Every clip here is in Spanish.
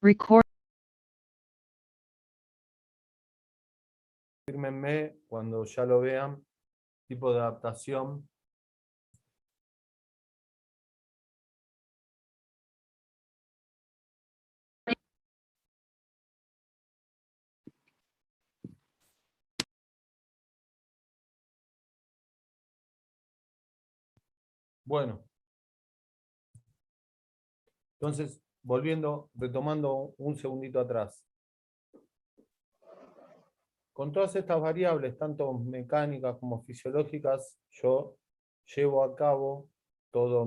Record. Confírmenme cuando ya lo vean, tipo de adaptación. Bueno, entonces, retomando un segundito atrás. Con todas estas variables, tanto mecánicas como fisiológicas, yo llevo a cabo todo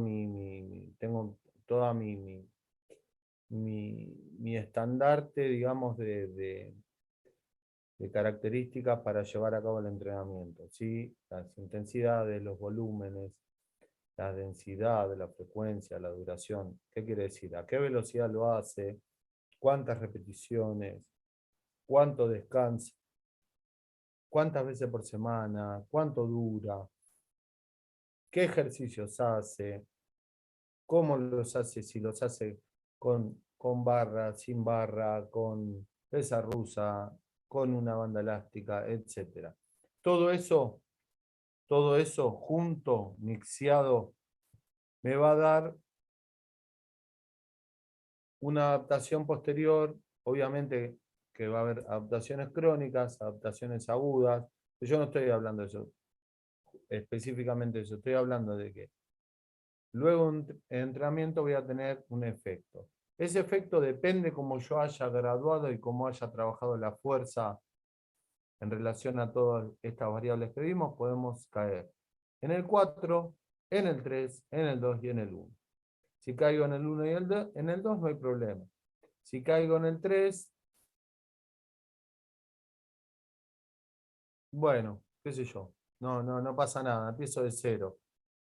tengo toda mi estandarte, digamos, de características para llevar a cabo el entrenamiento, ¿sí? Las intensidades, los volúmenes, la densidad, la frecuencia, la duración. ¿Qué quiere decir? ¿A qué velocidad lo hace? ¿Cuántas repeticiones? ¿Cuánto descansa? ¿Cuántas veces por semana? ¿Cuánto dura? ¿Qué ejercicios hace? ¿Cómo los hace? Si los hace con barra, sin barra, con pesa rusa, con una banda elástica, etc. Todo eso junto, mixeado, me va a dar una adaptación posterior, obviamente que va a haber adaptaciones crónicas, adaptaciones agudas. Yo no estoy hablando de eso, específicamente de eso, estoy hablando de que luego en entrenamiento voy a tener un efecto. Ese efecto depende cómo yo haya graduado y cómo haya trabajado la fuerza en relación a todas estas variables que vimos, podemos caer en el 4, en el 3, en el 2 y en el 1. Si caigo en el 1 y en el 2 no hay problema. Si caigo en el 3, bueno, qué sé yo, no pasa nada, empiezo de cero.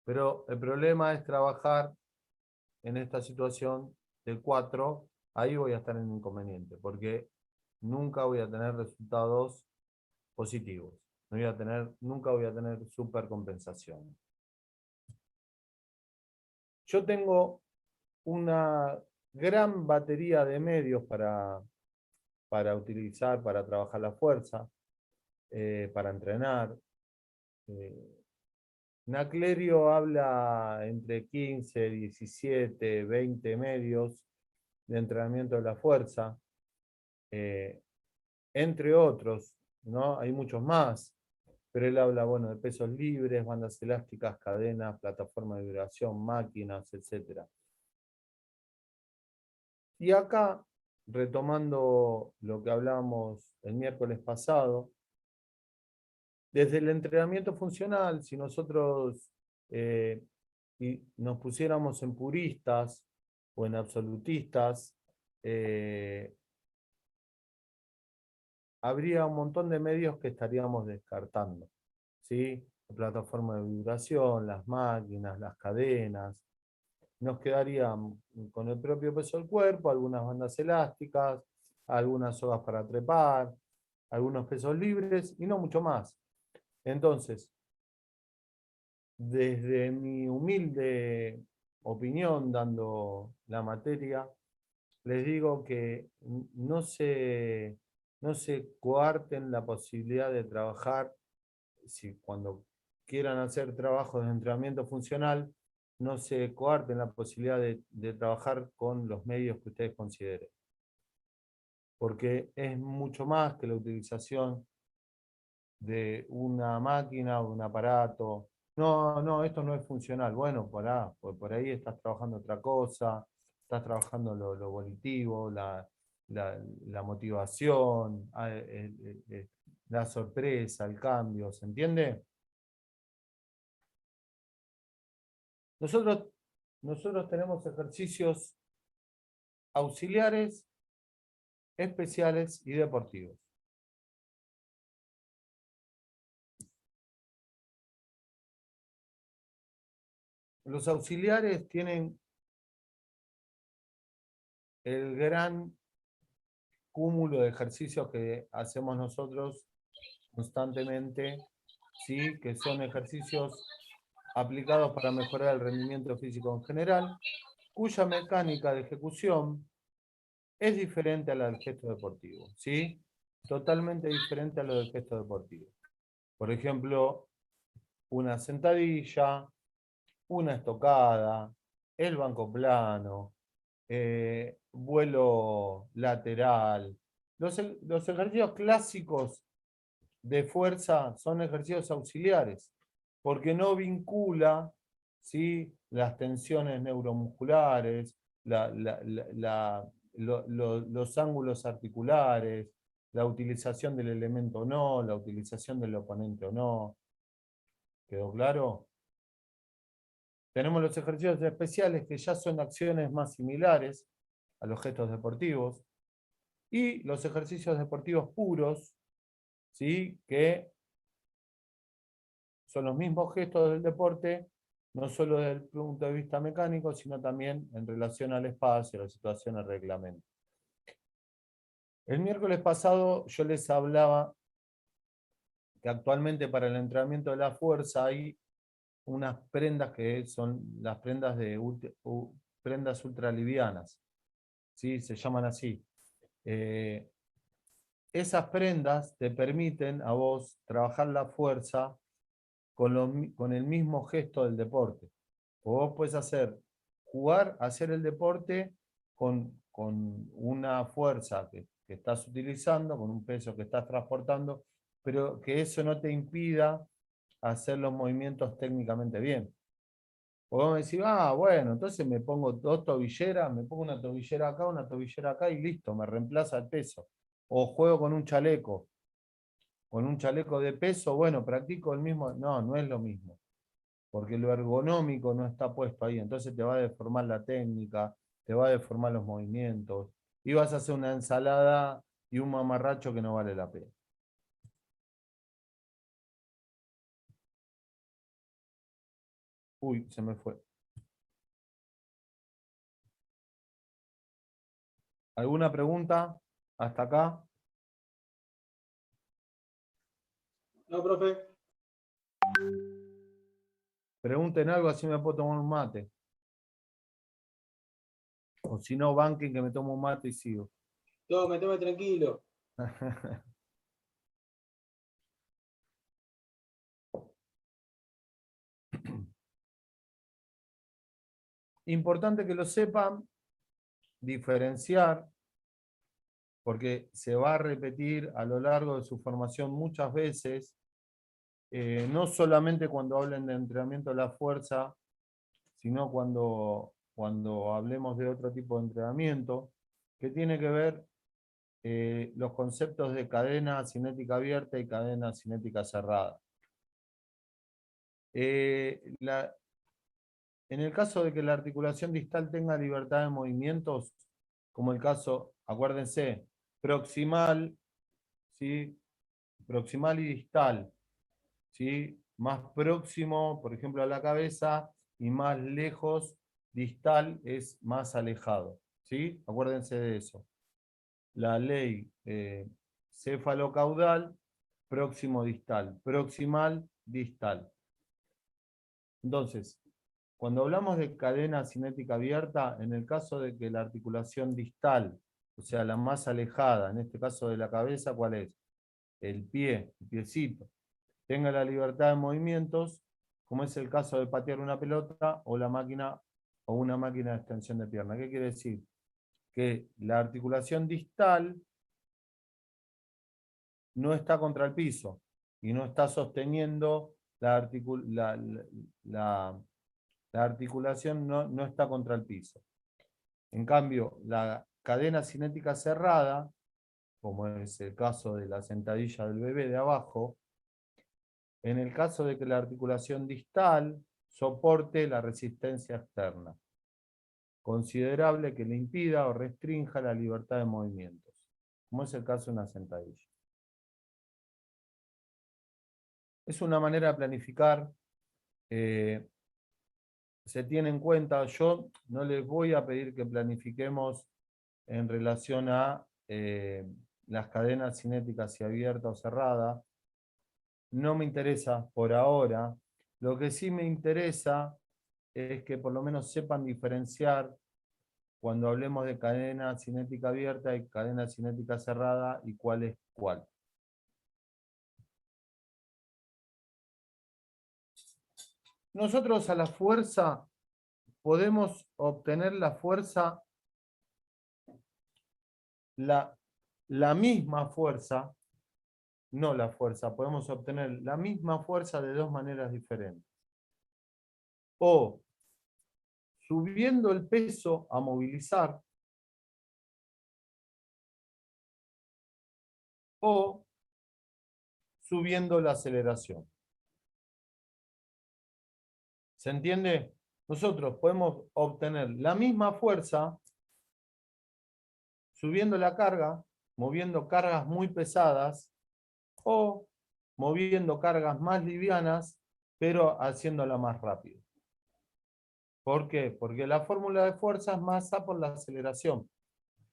Pero el problema es trabajar en esta situación del 4, ahí voy a estar en inconveniente, porque nunca voy a tener resultados positivos. Nunca voy a tener supercompensación. Yo tengo una gran batería de medios para utilizar, para trabajar la fuerza, para entrenar. Naclerio habla entre 15, 17, 20 medios de entrenamiento de la fuerza, entre otros, ¿no? Hay muchos más, pero él habla, bueno, de pesos libres, bandas elásticas, cadenas, plataforma de vibración, máquinas, etc. Y acá, retomando lo que hablábamos el miércoles pasado, desde el entrenamiento funcional, si nosotros y nos pusiéramos en puristas o en absolutistas, habría un montón de medios que estaríamos descartando, ¿sí? La plataforma de vibración, las máquinas, las cadenas. Nos quedarían con el propio peso del cuerpo, algunas bandas elásticas, algunas sogas para trepar, algunos pesos libres y no mucho más. Entonces, desde mi humilde opinión, dando la materia, les digo que no se coarten la posibilidad de trabajar, si cuando quieran hacer trabajos de entrenamiento funcional, no se coarten la posibilidad de trabajar con los medios que ustedes consideren. Porque es mucho más que la utilización de una máquina o un aparato. No, esto no es funcional. Bueno, por ahí estás trabajando otra cosa, estás trabajando lo volitivo, la motivación, la sorpresa, el cambio, ¿se entiende? Nosotros, nosotros tenemos ejercicios auxiliares, especiales y deportivos. Los auxiliares tienen el gran cúmulo de ejercicios que hacemos nosotros constantemente, ¿sí? Que son ejercicios aplicados para mejorar el rendimiento físico en general, cuya mecánica de ejecución es diferente a la del gesto deportivo, ¿sí? Totalmente diferente a lo del gesto deportivo. Por ejemplo, una sentadilla, una estocada, el banco plano, vuelo lateral. Los ejercicios clásicos de fuerza son ejercicios auxiliares, porque no vincula, ¿sí?, las tensiones neuromusculares, los ángulos articulares, la utilización del elemento o no, la utilización del oponente o no. ¿Quedó claro? Tenemos los ejercicios especiales que ya son acciones más similares a los gestos deportivos y los ejercicios deportivos puros, ¿sí?, que son los mismos gestos del deporte, no solo desde el punto de vista mecánico, sino también en relación al espacio, a la situación, al reglamento. El miércoles pasado yo les hablaba que actualmente para el entrenamiento de la fuerza hay unas prendas que son las prendas prendas ultralivianas, ¿sí? Se llaman así. Esas prendas te permiten a vos trabajar la fuerza con el mismo gesto del deporte. O vos puedes hacer el deporte con una fuerza que estás utilizando, con un peso que estás transportando, pero que eso no te impida hacer los movimientos técnicamente bien. O vos me decís, bueno, entonces me pongo dos tobilleras, me pongo una tobillera acá y listo, me reemplaza el peso. O juego con un chaleco de peso, bueno, practico el mismo. No, no es lo mismo, porque lo ergonómico no está puesto ahí, entonces te va a deformar la técnica, te va a deformar los movimientos, y vas a hacer una ensalada y un mamarracho que no vale la pena. Uy, se me fue. ¿Alguna pregunta hasta acá? No, profe. Pregunten algo, así me puedo tomar un mate. O si no, banquen que me tomo un mate y sigo. Tome tranquilo. Importante que lo sepan, diferenciar, porque se va a repetir a lo largo de su formación muchas veces, no solamente cuando hablen de entrenamiento de la fuerza, sino cuando hablemos de otro tipo de entrenamiento, que tiene que ver los conceptos de cadena cinética abierta y cadena cinética cerrada. En el caso de que la articulación distal tenga libertad de movimientos, como el caso, acuérdense, proximal, ¿sí?, proximal y distal, ¿sí?, más próximo, por ejemplo, a la cabeza, y más lejos, distal es más alejado, ¿sí? Acuérdense de eso. La ley cefalocaudal, próximo distal, proximal distal. Entonces, cuando hablamos de cadena cinética abierta, en el caso de que la articulación distal, o sea, la más alejada, en este caso de la cabeza, ¿cuál es? El pie, el piecito, tenga la libertad de movimientos, como es el caso de patear una pelota o la máquina o una máquina de extensión de pierna. ¿Qué quiere decir? Que la articulación distal no está contra el piso y no está sosteniendo la articulación, no está contra el piso. En cambio, la cadena cinética cerrada, como es el caso de la sentadilla del bebé de abajo, en el caso de que la articulación distal soporte la resistencia externa, considerable que le impida o restrinja la libertad de movimientos, como es el caso de una sentadilla. Es una manera de planificar, se tiene en cuenta, yo no les voy a pedir que planifiquemos en relación a las cadenas cinéticas y abierta o cerrada. No me interesa por ahora. Lo que sí me interesa es que por lo menos sepan diferenciar cuando hablemos de cadena cinética abierta y cadena cinética cerrada y cuál es cuál. Nosotros a la fuerza podemos obtener la fuerza, la misma fuerza, no la fuerza, podemos obtener la misma fuerza de dos maneras diferentes. O subiendo el peso a movilizar, o subiendo la aceleración. ¿Se entiende? Nosotros podemos obtener la misma fuerza subiendo la carga, moviendo cargas muy pesadas, o moviendo cargas más livianas, pero haciéndola más rápido. ¿Por qué? Porque la fórmula de fuerza es masa por la aceleración.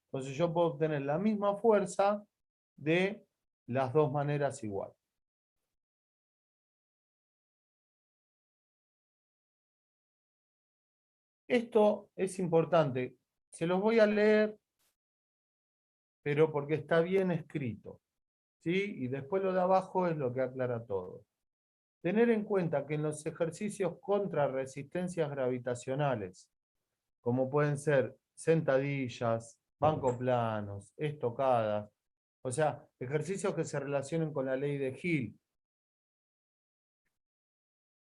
Entonces yo puedo obtener la misma fuerza de las dos maneras igual. Esto es importante. Se los voy a leer, pero porque está bien escrito, ¿sí? Y después lo de abajo es lo que aclara todo. Tener en cuenta que en los ejercicios contra resistencias gravitacionales, como pueden ser sentadillas, banco planos, estocadas, o sea, ejercicios que se relacionen con la ley de Hill,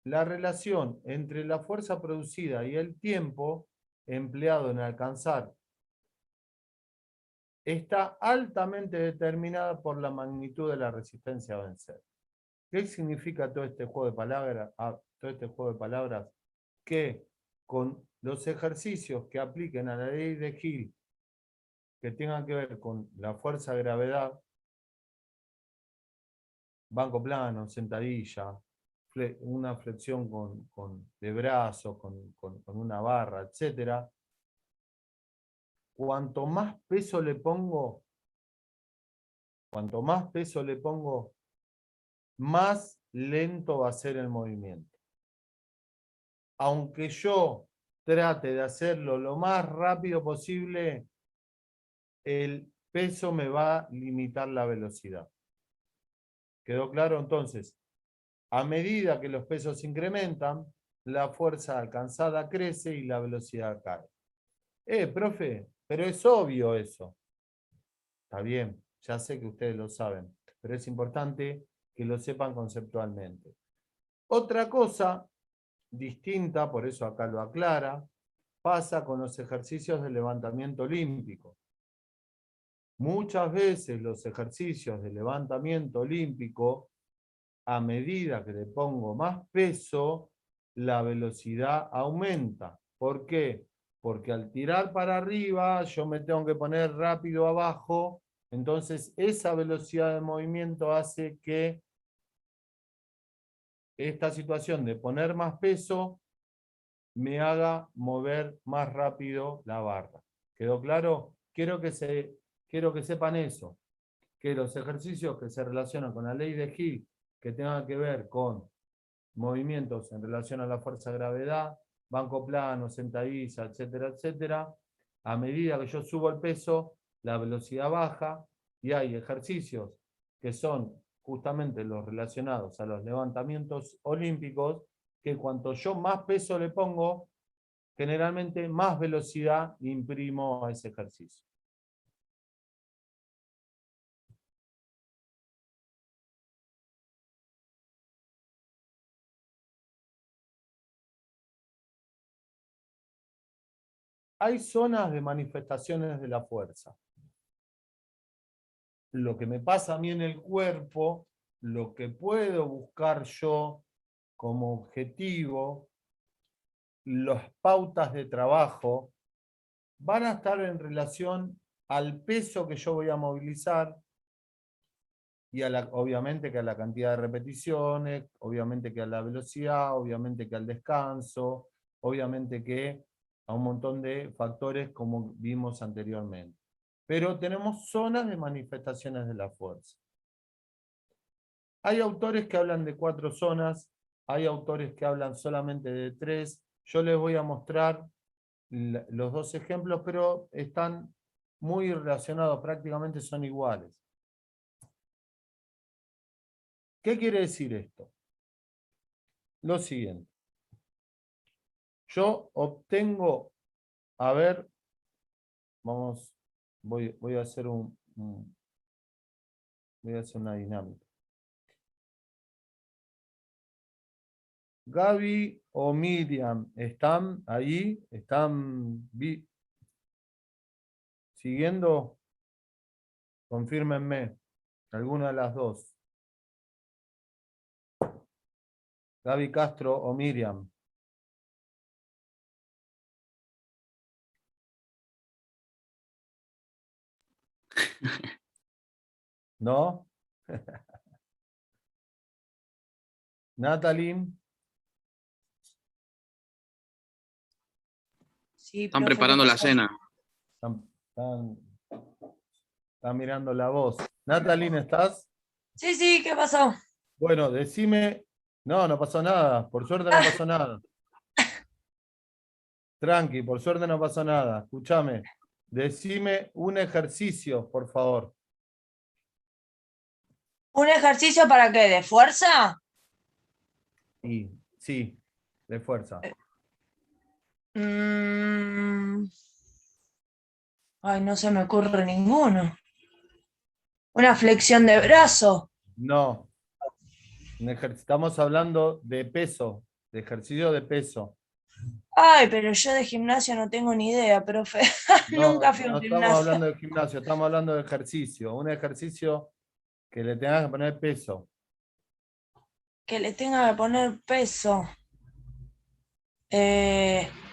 la relación entre la fuerza producida y el tiempo empleado en alcanzar está altamente determinada por la magnitud de la resistencia a vencer. ¿Qué significa todo este juego de palabras? Todo este juego de palabras que con los ejercicios que apliquen a la ley de Hill que tengan que ver con la fuerza de gravedad, banco plano, sentadilla, una flexión de brazos, con una barra, etc. Cuanto más peso le pongo, más lento va a ser el movimiento. Aunque yo trate de hacerlo lo más rápido posible, el peso me va a limitar la velocidad. ¿Quedó claro? Entonces, a medida que los pesos incrementan, la fuerza alcanzada crece y la velocidad cae. Profe, pero es obvio eso. Está bien, ya sé que ustedes lo saben, pero es importante que lo sepan conceptualmente. Otra cosa distinta, por eso acá lo aclara, pasa con los ejercicios de levantamiento olímpico. Muchas veces los ejercicios de levantamiento olímpico, a medida que le pongo más peso, la velocidad aumenta. ¿Por qué? Porque al tirar para arriba yo me tengo que poner rápido abajo, entonces esa velocidad de movimiento hace que esta situación de poner más peso me haga mover más rápido la barra. ¿Quedó claro? Quiero que sepan eso, que los ejercicios que se relacionan con la ley de Hill, que tengan que ver con movimientos en relación a la fuerza de gravedad, banco plano, sentadilla, etcétera, etcétera, a medida que yo subo el peso, la velocidad baja, y hay ejercicios que son justamente los relacionados a los levantamientos olímpicos, que cuanto yo más peso le pongo, generalmente más velocidad imprimo a ese ejercicio. Hay zonas de manifestaciones de la fuerza. Lo que me pasa a mí en el cuerpo, lo que puedo buscar yo como objetivo, las pautas de trabajo, van a estar en relación al peso que yo voy a movilizar y obviamente que a la cantidad de repeticiones, obviamente que a la velocidad, obviamente que al descanso, obviamente que a un montón de factores como vimos anteriormente. Pero tenemos zonas de manifestaciones de la fuerza. Hay autores que hablan de 4 zonas, hay autores que hablan solamente de 3. Yo les voy a mostrar los dos ejemplos, pero están muy relacionados, prácticamente son iguales. ¿Qué quiere decir esto? Lo siguiente. Yo obtengo, a ver, vamos, voy a hacer voy a hacer una dinámica. Gaby o Miriam, ¿están ahí? ¿Están siguiendo? Confírmenme, alguna de las dos. Gaby Castro o Miriam. ¿No? Natalie. Sí, Están profe, ¿qué preparando la pasó? cena. Están mirando la voz. Natalie, ¿estás? Sí, sí, ¿qué pasó? Bueno, decime. No, no pasó nada. Por suerte no pasó nada. Tranqui, por suerte no pasó nada. Escúchame. Decime un ejercicio, por favor. ¿Un ejercicio para qué? ¿De fuerza? Y sí, de fuerza. Mm, Ay, no se me ocurre ninguno. ¿Una flexión de brazo? No. Estamos hablando de peso, de ejercicio de peso. Ay, pero yo de gimnasio no tengo ni idea, profe. No, Nunca fui a un no estamos gimnasio. hablando de gimnasio, estamos hablando de ejercicio. Un ejercicio que le tengas que poner peso. Que le tenga que poner peso.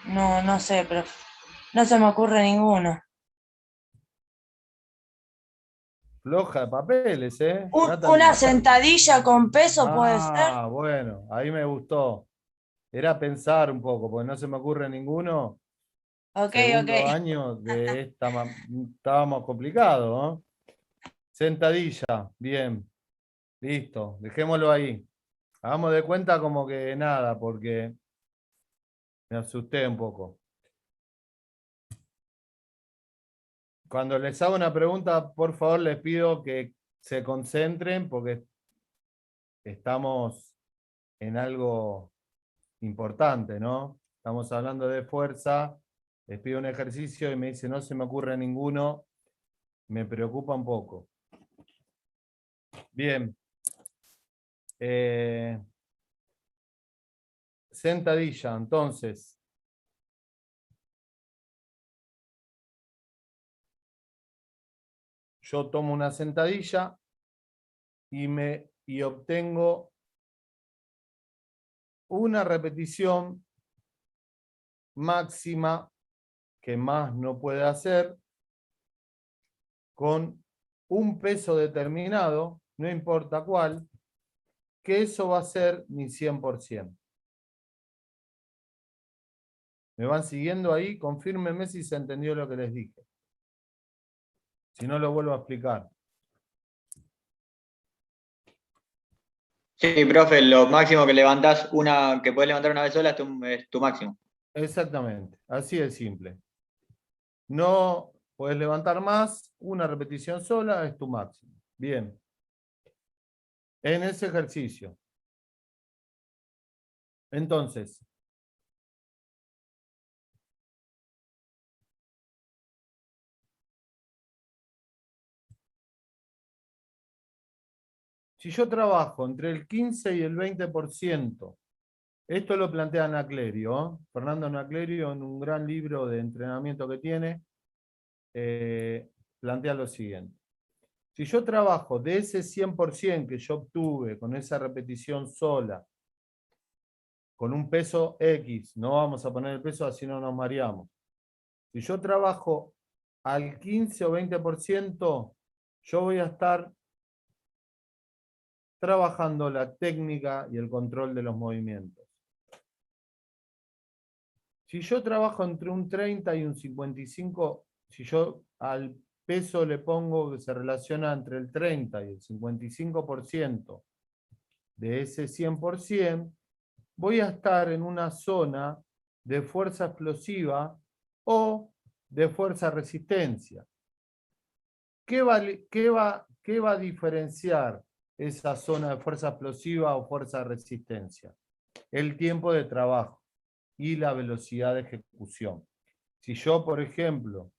No, no sé, profe. No se me ocurre ninguno. Floja de papeles, ¿eh? Una Natalie. sentadilla con peso puede ser. Ah, bueno, ahí me gustó. Era pensar un poco, porque no se me ocurre ninguno. Ok, ok. Segundo año de estábamos complicados, ¿no? Sentadilla, bien. Listo, dejémoslo ahí. Hagamos de cuenta como que nada, porque me asusté un poco. Cuando les hago una pregunta, por favor les pido que se concentren porque estamos en algo importante, ¿no? Estamos hablando de fuerza, les pido un ejercicio y me dice no se me ocurre ninguno, me preocupa un poco. Bien. Sentadilla, entonces. Yo tomo una sentadilla y obtengo una repetición máxima que más no puede hacer con un peso determinado, no importa cuál, que eso va a ser mi 100%. ¿Me van siguiendo ahí? Confírmenme si se entendió lo que les dije. Si no, lo vuelvo a explicar. Sí, profe, lo máximo que levantás que puedes levantar una vez sola es tu máximo. Exactamente, así de simple. No puedes levantar más, una repetición sola es tu máximo. Bien. En ese ejercicio. Entonces, si yo trabajo entre el 15 y el 20%, esto lo plantea Anaclerio, ¿eh? Fernando Anaclerio, en un gran libro de entrenamiento que tiene, plantea lo siguiente. Si yo trabajo de ese 100% que yo obtuve con esa repetición sola, con un peso X, no vamos a poner el peso así no nos mareamos. Si yo trabajo al 15 o 20%, yo voy a estar trabajando la técnica y el control de los movimientos. Si yo trabajo entre un 30 y un 55, si yo al peso le pongo que se relaciona entre el 30 y el 55% de ese 100%, voy a estar en una zona de fuerza explosiva o de fuerza-resistencia. ¿Qué va a diferenciar esa zona de fuerza explosiva o fuerza-resistencia? El tiempo de trabajo y la velocidad de ejecución. Si yo, por ejemplo,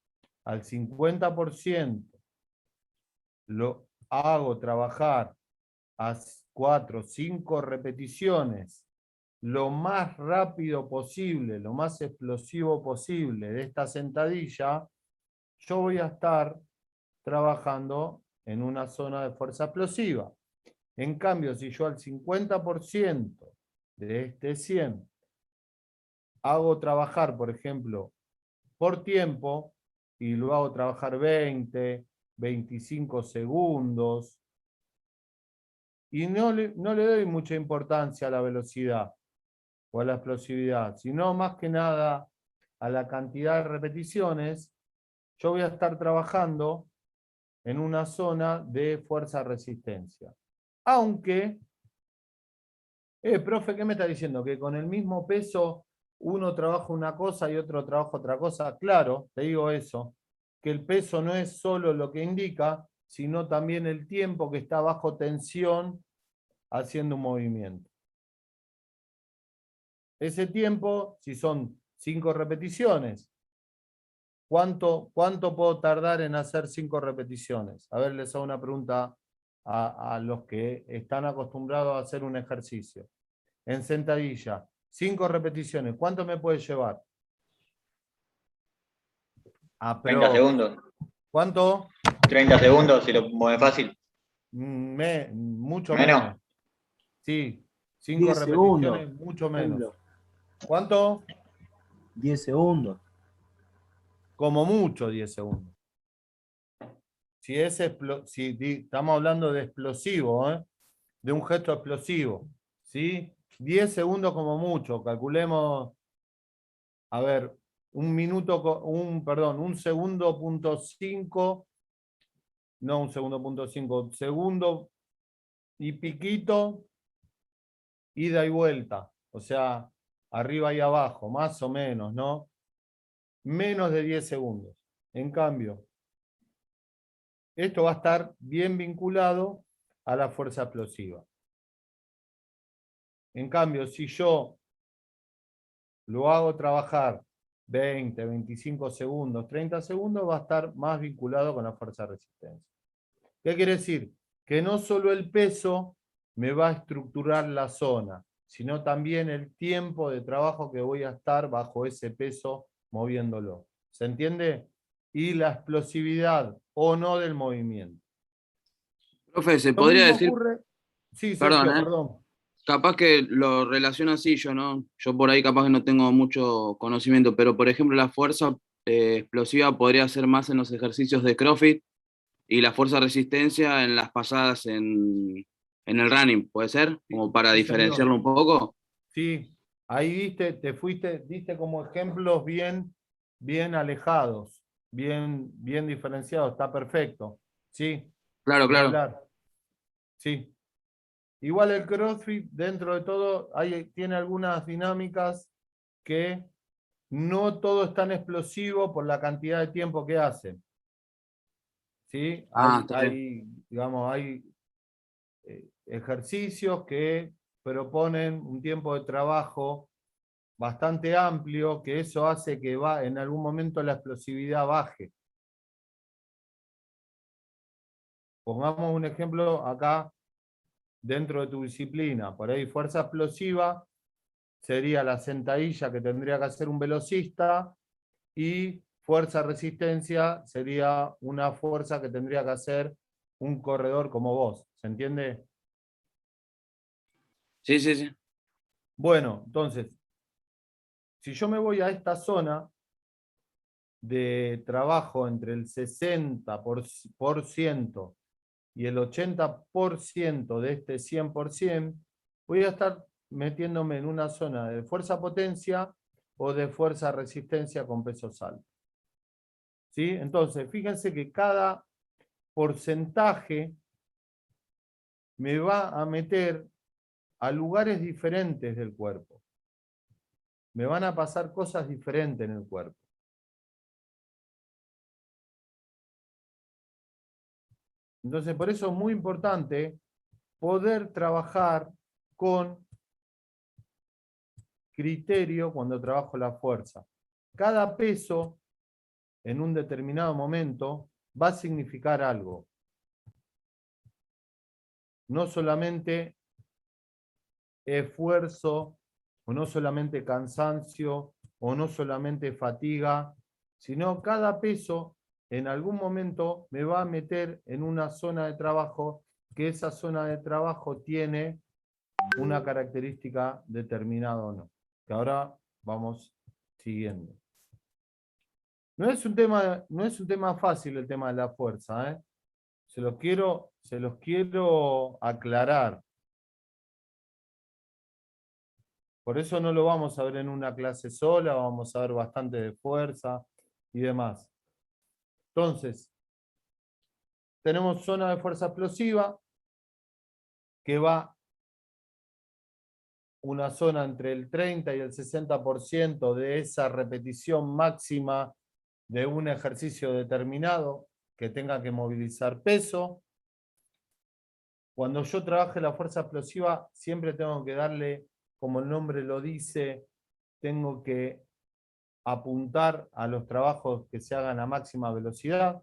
al 50% lo hago trabajar a 4 o 5 repeticiones lo más rápido posible, lo más explosivo posible de esta sentadilla, yo voy a estar trabajando en una zona de fuerza explosiva. En cambio, si yo al 50% de este 100 hago trabajar, por ejemplo, por tiempo, y lo hago trabajar 20, 25 segundos, y no le doy mucha importancia a la velocidad o a la explosividad, sino más que nada a la cantidad de repeticiones, yo voy a estar trabajando en una zona de fuerza-resistencia. Aunque, profe, ¿qué me está diciendo? ¿Que con el mismo peso uno trabaja una cosa y otro trabaja otra cosa? Claro, te digo eso, que el peso no es solo lo que indica, sino también el tiempo que está bajo tensión haciendo un movimiento. Ese tiempo, si son 5 repeticiones, ¿cuánto puedo tardar en hacer 5 repeticiones? A ver, les hago una pregunta a los que están acostumbrados a hacer un ejercicio. En sentadilla, 5 repeticiones, ¿cuánto me puede llevar? 30 segundos. ¿Cuánto? 30 segundos si lo mueve fácil. Mucho Menos. menos. Sí, 5 10 segundos. repeticiones, mucho menos. Ejemplo, ¿Cuánto? 10 segundos. Como mucho 10 segundos. Si estamos hablando de explosivo, de un gesto explosivo, ¿sí? 10 segundos como mucho, calculemos, a ver, un segundo punto 5, no un segundo punto 5, segundo y piquito, ida y vuelta, o sea, arriba y abajo, más o menos, ¿no? Menos de 10 segundos. En cambio, esto va a estar bien vinculado a la fuerza explosiva. En cambio, si yo lo hago trabajar 20, 25 segundos, 30 segundos, va a estar más vinculado con la fuerza de resistencia. ¿Qué quiere decir? Que no solo el peso me va a estructurar la zona, sino también el tiempo de trabajo que voy a estar bajo ese peso moviéndolo. ¿Se entiende? Y la explosividad o no del movimiento. Profe, se Lo podría mismo decir, ocurre... Sí, perdón, Sergio, perdón. capaz que lo relaciono así yo, ¿no? Yo por ahí capaz que no tengo mucho conocimiento, pero por ejemplo la fuerza explosiva podría ser más en los ejercicios de CrossFit y la fuerza resistencia en las pasadas en el running, ¿puede ser? Como para Sí, diferenciarlo señor. un poco. Sí, ahí diste como ejemplos bien alejados, bien diferenciados, está perfecto. Sí, Claro, ni claro. hablar. Sí. Igual el CrossFit, dentro de todo, tiene algunas dinámicas que no todo es tan explosivo por la cantidad de tiempo que hace. ¿Sí? Está bien. Digamos, hay ejercicios que proponen un tiempo de trabajo bastante amplio, que eso hace que en algún momento la explosividad baje. Pongamos un ejemplo acá dentro de tu disciplina. Por ahí fuerza explosiva sería la sentadilla que tendría que hacer un velocista y fuerza resistencia sería una fuerza que tendría que hacer un corredor como vos. ¿Se entiende? Sí, sí, sí. Bueno, entonces, si yo me voy a esta zona de trabajo entre el 60% y el 80% de este 100%, voy a estar metiéndome en una zona de fuerza-potencia o de fuerza-resistencia con pesos altos. ¿Sí? Entonces, fíjense que cada porcentaje me va a meter a lugares diferentes del cuerpo. Me van a pasar cosas diferentes en el cuerpo. Entonces, por eso es muy importante poder trabajar con criterio cuando trabajo la fuerza. Cada peso en un determinado momento va a significar algo. No solamente esfuerzo, o no solamente cansancio, o no solamente fatiga, sino cada peso en algún momento me va a meter en una zona de trabajo que esa zona de trabajo tiene una característica determinada o no. Que ahora vamos siguiendo. No es un tema fácil el tema de la fuerza, ¿eh? Se los quiero aclarar. Por eso no lo vamos a ver en una clase sola, vamos a ver bastante de fuerza y demás. Entonces, tenemos zona de fuerza explosiva, que va una zona entre el 30 y el 60% de esa repetición máxima de un ejercicio determinado que tenga que movilizar peso. Cuando yo trabaje la fuerza explosiva, siempre tengo que darle, como el nombre lo dice, tengo que apuntar a los trabajos que se hagan a máxima velocidad.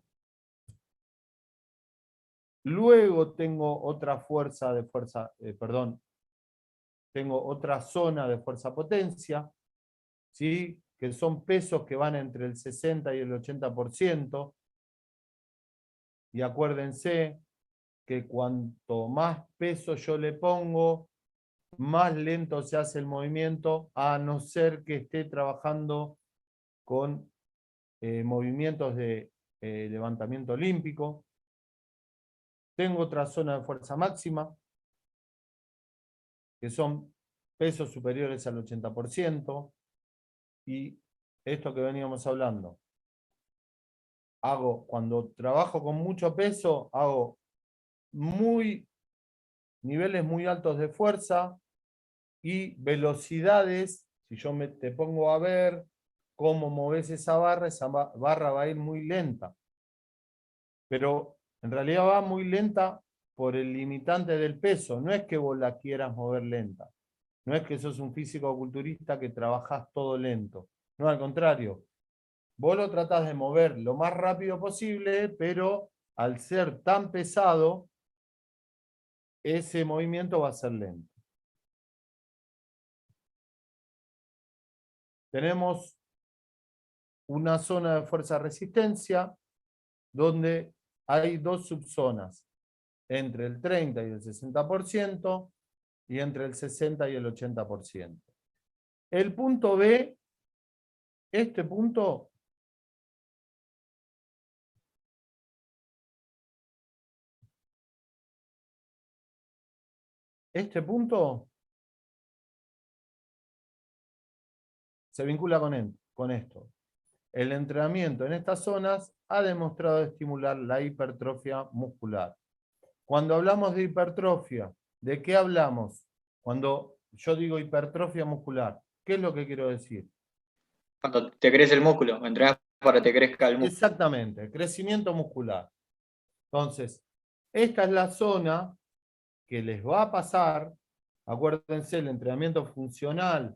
Luego tengo otra tengo otra zona de fuerza potencia, ¿sí? Que son pesos que van entre el 60 y el 80%. Y acuérdense que cuanto más peso yo le pongo, más lento se hace el movimiento, a no ser que esté trabajando con movimientos de levantamiento olímpico. Tengo otra zona de fuerza máxima, que son pesos superiores al 80%, y esto que veníamos hablando. Cuando trabajo con mucho peso, hago niveles muy altos de fuerza y velocidades. Si yo te pongo a ver cómo moves esa barra va a ir muy lenta. Pero en realidad va muy lenta por el limitante del peso. No es que vos la quieras mover lenta. No es que sos un físico-culturista que trabajás todo lento. No, al contrario. Vos lo tratás de mover lo más rápido posible, pero al ser tan pesado, ese movimiento va a ser lento. Tenemos una zona de fuerza-resistencia donde hay dos subzonas, entre el 30 y el 60% y entre el 60 y el 80%. El punto B, este punto, se vincula con esto. El entrenamiento en estas zonas ha demostrado estimular la hipertrofia muscular. Cuando hablamos de hipertrofia, ¿de qué hablamos? Cuando yo digo hipertrofia muscular, ¿qué es lo que quiero decir? Cuando te crece el músculo, entrenás para que te crezca el músculo. Exactamente, crecimiento muscular. Entonces, esta es la zona que les va a pasar. Acuérdense, el entrenamiento funcional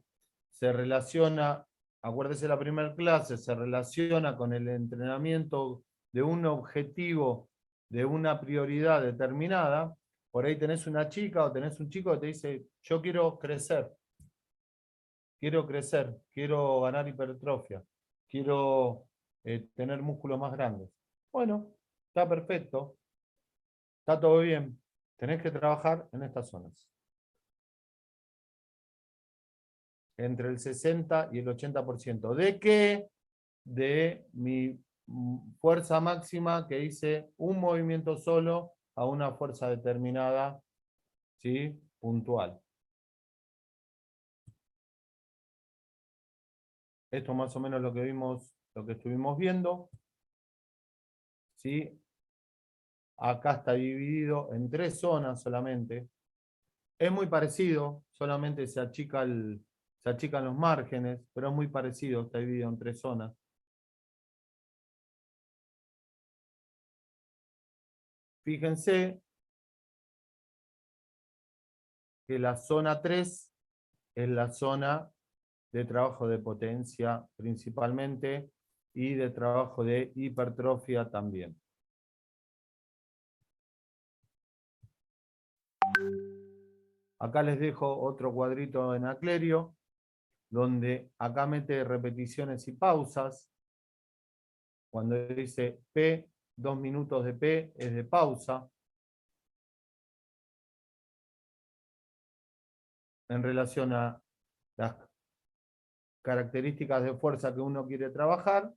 se relaciona, acuérdense la primera clase, se relaciona con el entrenamiento de un objetivo, de una prioridad determinada. Por ahí tenés una chica o tenés un chico que te dice, yo quiero crecer, quiero ganar hipertrofia, quiero tener músculos más grandes. Bueno, está perfecto, está todo bien. Tenés que trabajar en estas zonas. Entre el 60 y el 80%. ¿De qué? De mi fuerza máxima que hice un movimiento solo a una fuerza determinada, ¿sí? Puntual. Esto más o menos lo que vimos, lo que estuvimos viendo. ¿Sí? Acá está dividido en 3 zonas solamente. Es muy parecido, solamente se achican los márgenes, pero es muy parecido, está dividido en 3 zonas. fíjense que la zona 3 es la zona de trabajo de potencia principalmente y de trabajo de hipertrofia también. Acá les dejo otro cuadrito en Aclerio, donde acá mete repeticiones y pausas. Cuando dice P, 2 minutos de P es de pausa. En relación a las características de fuerza que uno quiere trabajar,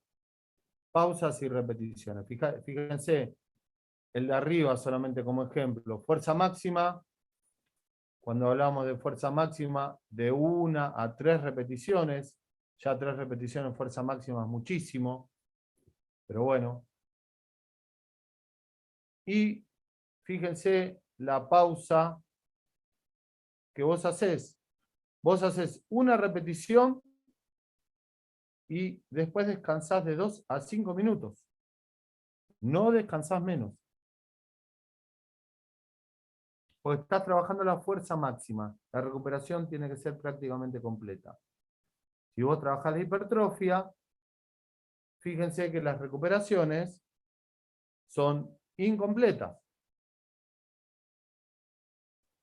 pausas y repeticiones. Fíjense, el de arriba solamente como ejemplo, fuerza máxima. Cuando hablamos de fuerza máxima, de 1 a 3 repeticiones, ya 3 repeticiones fuerza máxima es muchísimo, pero bueno. Y fíjense la pausa que vos haces. Vos haces una repetición y después descansás de 2 a 5 minutos. No descansás menos. Porque estás trabajando la fuerza máxima. La recuperación tiene que ser prácticamente completa. Si vos trabajás la hipertrofia, fíjense que las recuperaciones son incompletas.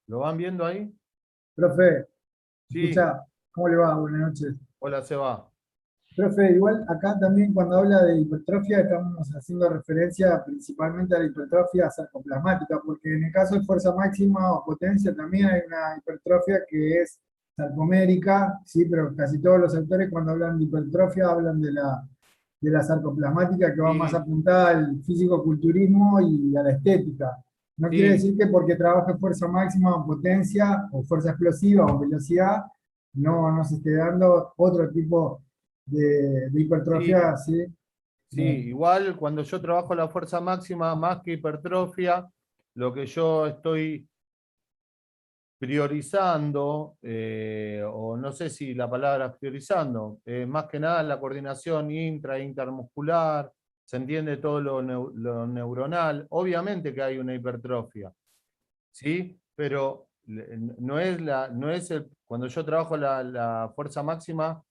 ¿Lo van viendo ahí? Profe, Sí. escucha, ¿cómo le va? Buenas noches. Hola, Seba. Profe, igual acá también cuando habla de hipertrofia estamos haciendo referencia principalmente a la hipertrofia sarcoplasmática, porque en el caso de fuerza máxima o potencia también hay una hipertrofia que es sarcomérica, sí, pero casi todos los autores cuando hablan de hipertrofia hablan de la sarcoplasmática que va más Sí. apuntada al físico-culturismo y a la estética. No Sí. quiere decir que porque trabaje fuerza máxima o potencia o fuerza explosiva o velocidad no se esté dando otro tipo de hipertrofia, ¿sí? Sí, igual cuando yo trabajo la fuerza máxima, más que hipertrofia, lo que yo estoy priorizando, o no sé si la palabra es priorizando, más que nada la coordinación intra e intermuscular, se entiende todo lo neuronal. Obviamente que hay una hipertrofia, ¿sí? Pero no es cuando yo trabajo la fuerza máxima,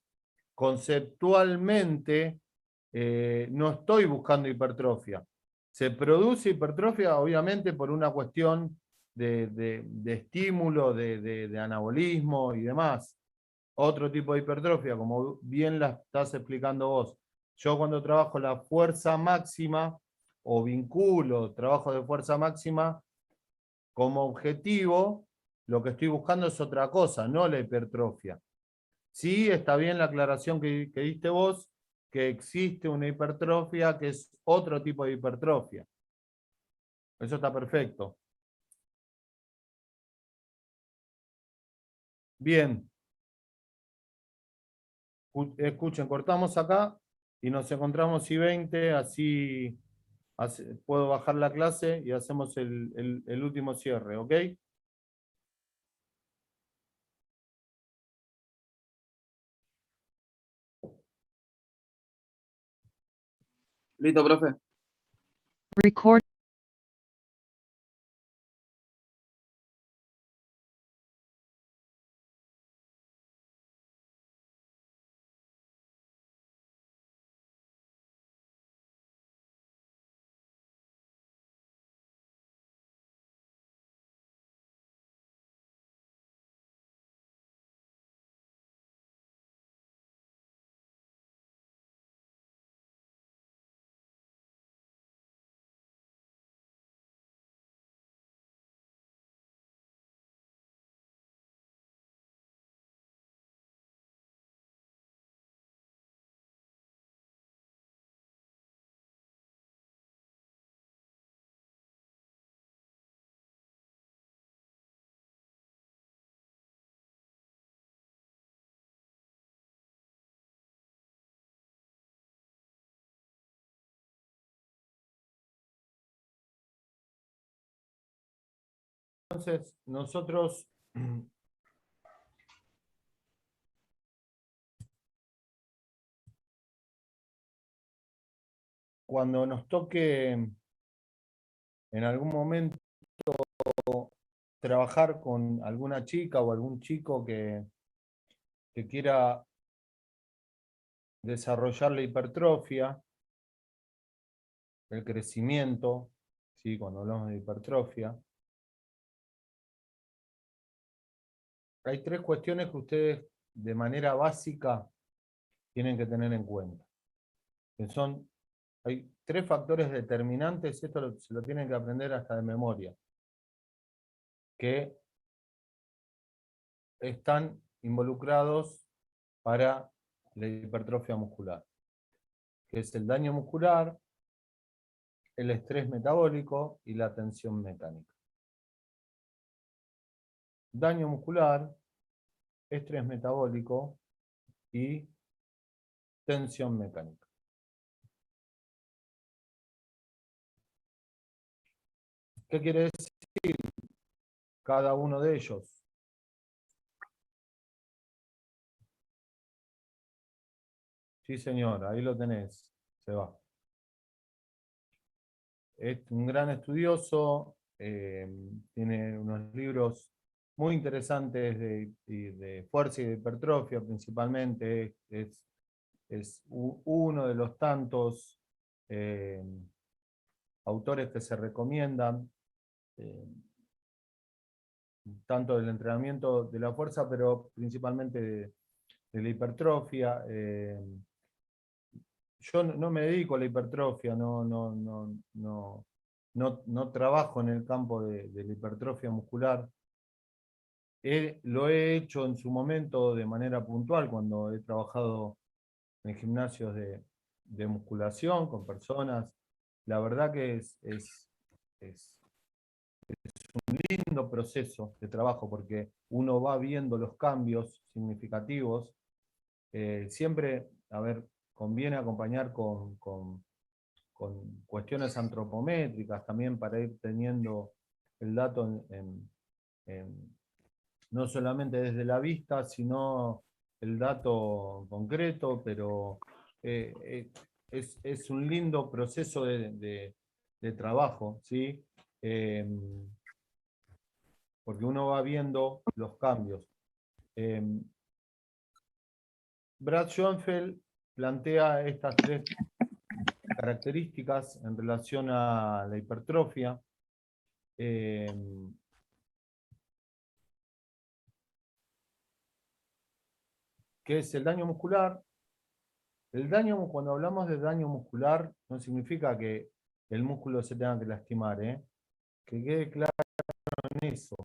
conceptualmente no estoy buscando hipertrofia. Se produce hipertrofia, obviamente, por una cuestión de estímulo, de anabolismo y demás. Otro tipo de hipertrofia, como bien la estás explicando vos. Yo cuando trabajo la fuerza máxima o vinculo trabajo de fuerza máxima, como objetivo, lo que estoy buscando es otra cosa, no la hipertrofia. Sí, está bien la aclaración que diste vos, que existe una hipertrofia que es otro tipo de hipertrofia. Eso está perfecto. Bien. Escuchen, cortamos acá y nos encontramos I20, así puedo bajar la clase y hacemos el último cierre, ¿ok? Listo, profe. Record. Entonces, nosotros cuando nos toque en algún momento trabajar con alguna chica o algún chico que quiera desarrollar la hipertrofia, el crecimiento, ¿sí? Cuando hablamos de hipertrofia, hay tres cuestiones que ustedes de manera básica tienen que tener en cuenta. Que hay tres factores determinantes, esto se lo tienen que aprender hasta de memoria, que están involucrados para la hipertrofia muscular, que es el daño muscular, el estrés metabólico y la tensión mecánica. Daño muscular, estrés metabólico y tensión mecánica. ¿Qué quiere decir cada uno de ellos? Sí, señor, ahí lo tenés, se va. Es un gran estudioso, tiene unos libros muy interesantes de fuerza y de hipertrofia principalmente. Es uno de los tantos autores que se recomiendan, tanto del entrenamiento de la fuerza, pero principalmente de la hipertrofia. Yo no me dedico a la hipertrofia, no trabajo en el campo de la hipertrofia muscular. Lo he hecho en su momento de manera puntual, cuando he trabajado en gimnasios de musculación con personas. La verdad que es un lindo proceso de trabajo, porque uno va viendo los cambios significativos. Siempre, a ver, conviene acompañar con cuestiones antropométricas también, para ir teniendo el dato no solamente desde la vista, sino el dato concreto, pero es un lindo proceso de trabajo, ¿sí? Porque uno va viendo los cambios. Brad Schoenfeld plantea estas tres características en relación a la hipertrofia. ¿Qué es el daño muscular? Cuando hablamos de daño muscular, no significa que el músculo se tenga que lastimar, que quede claro en eso,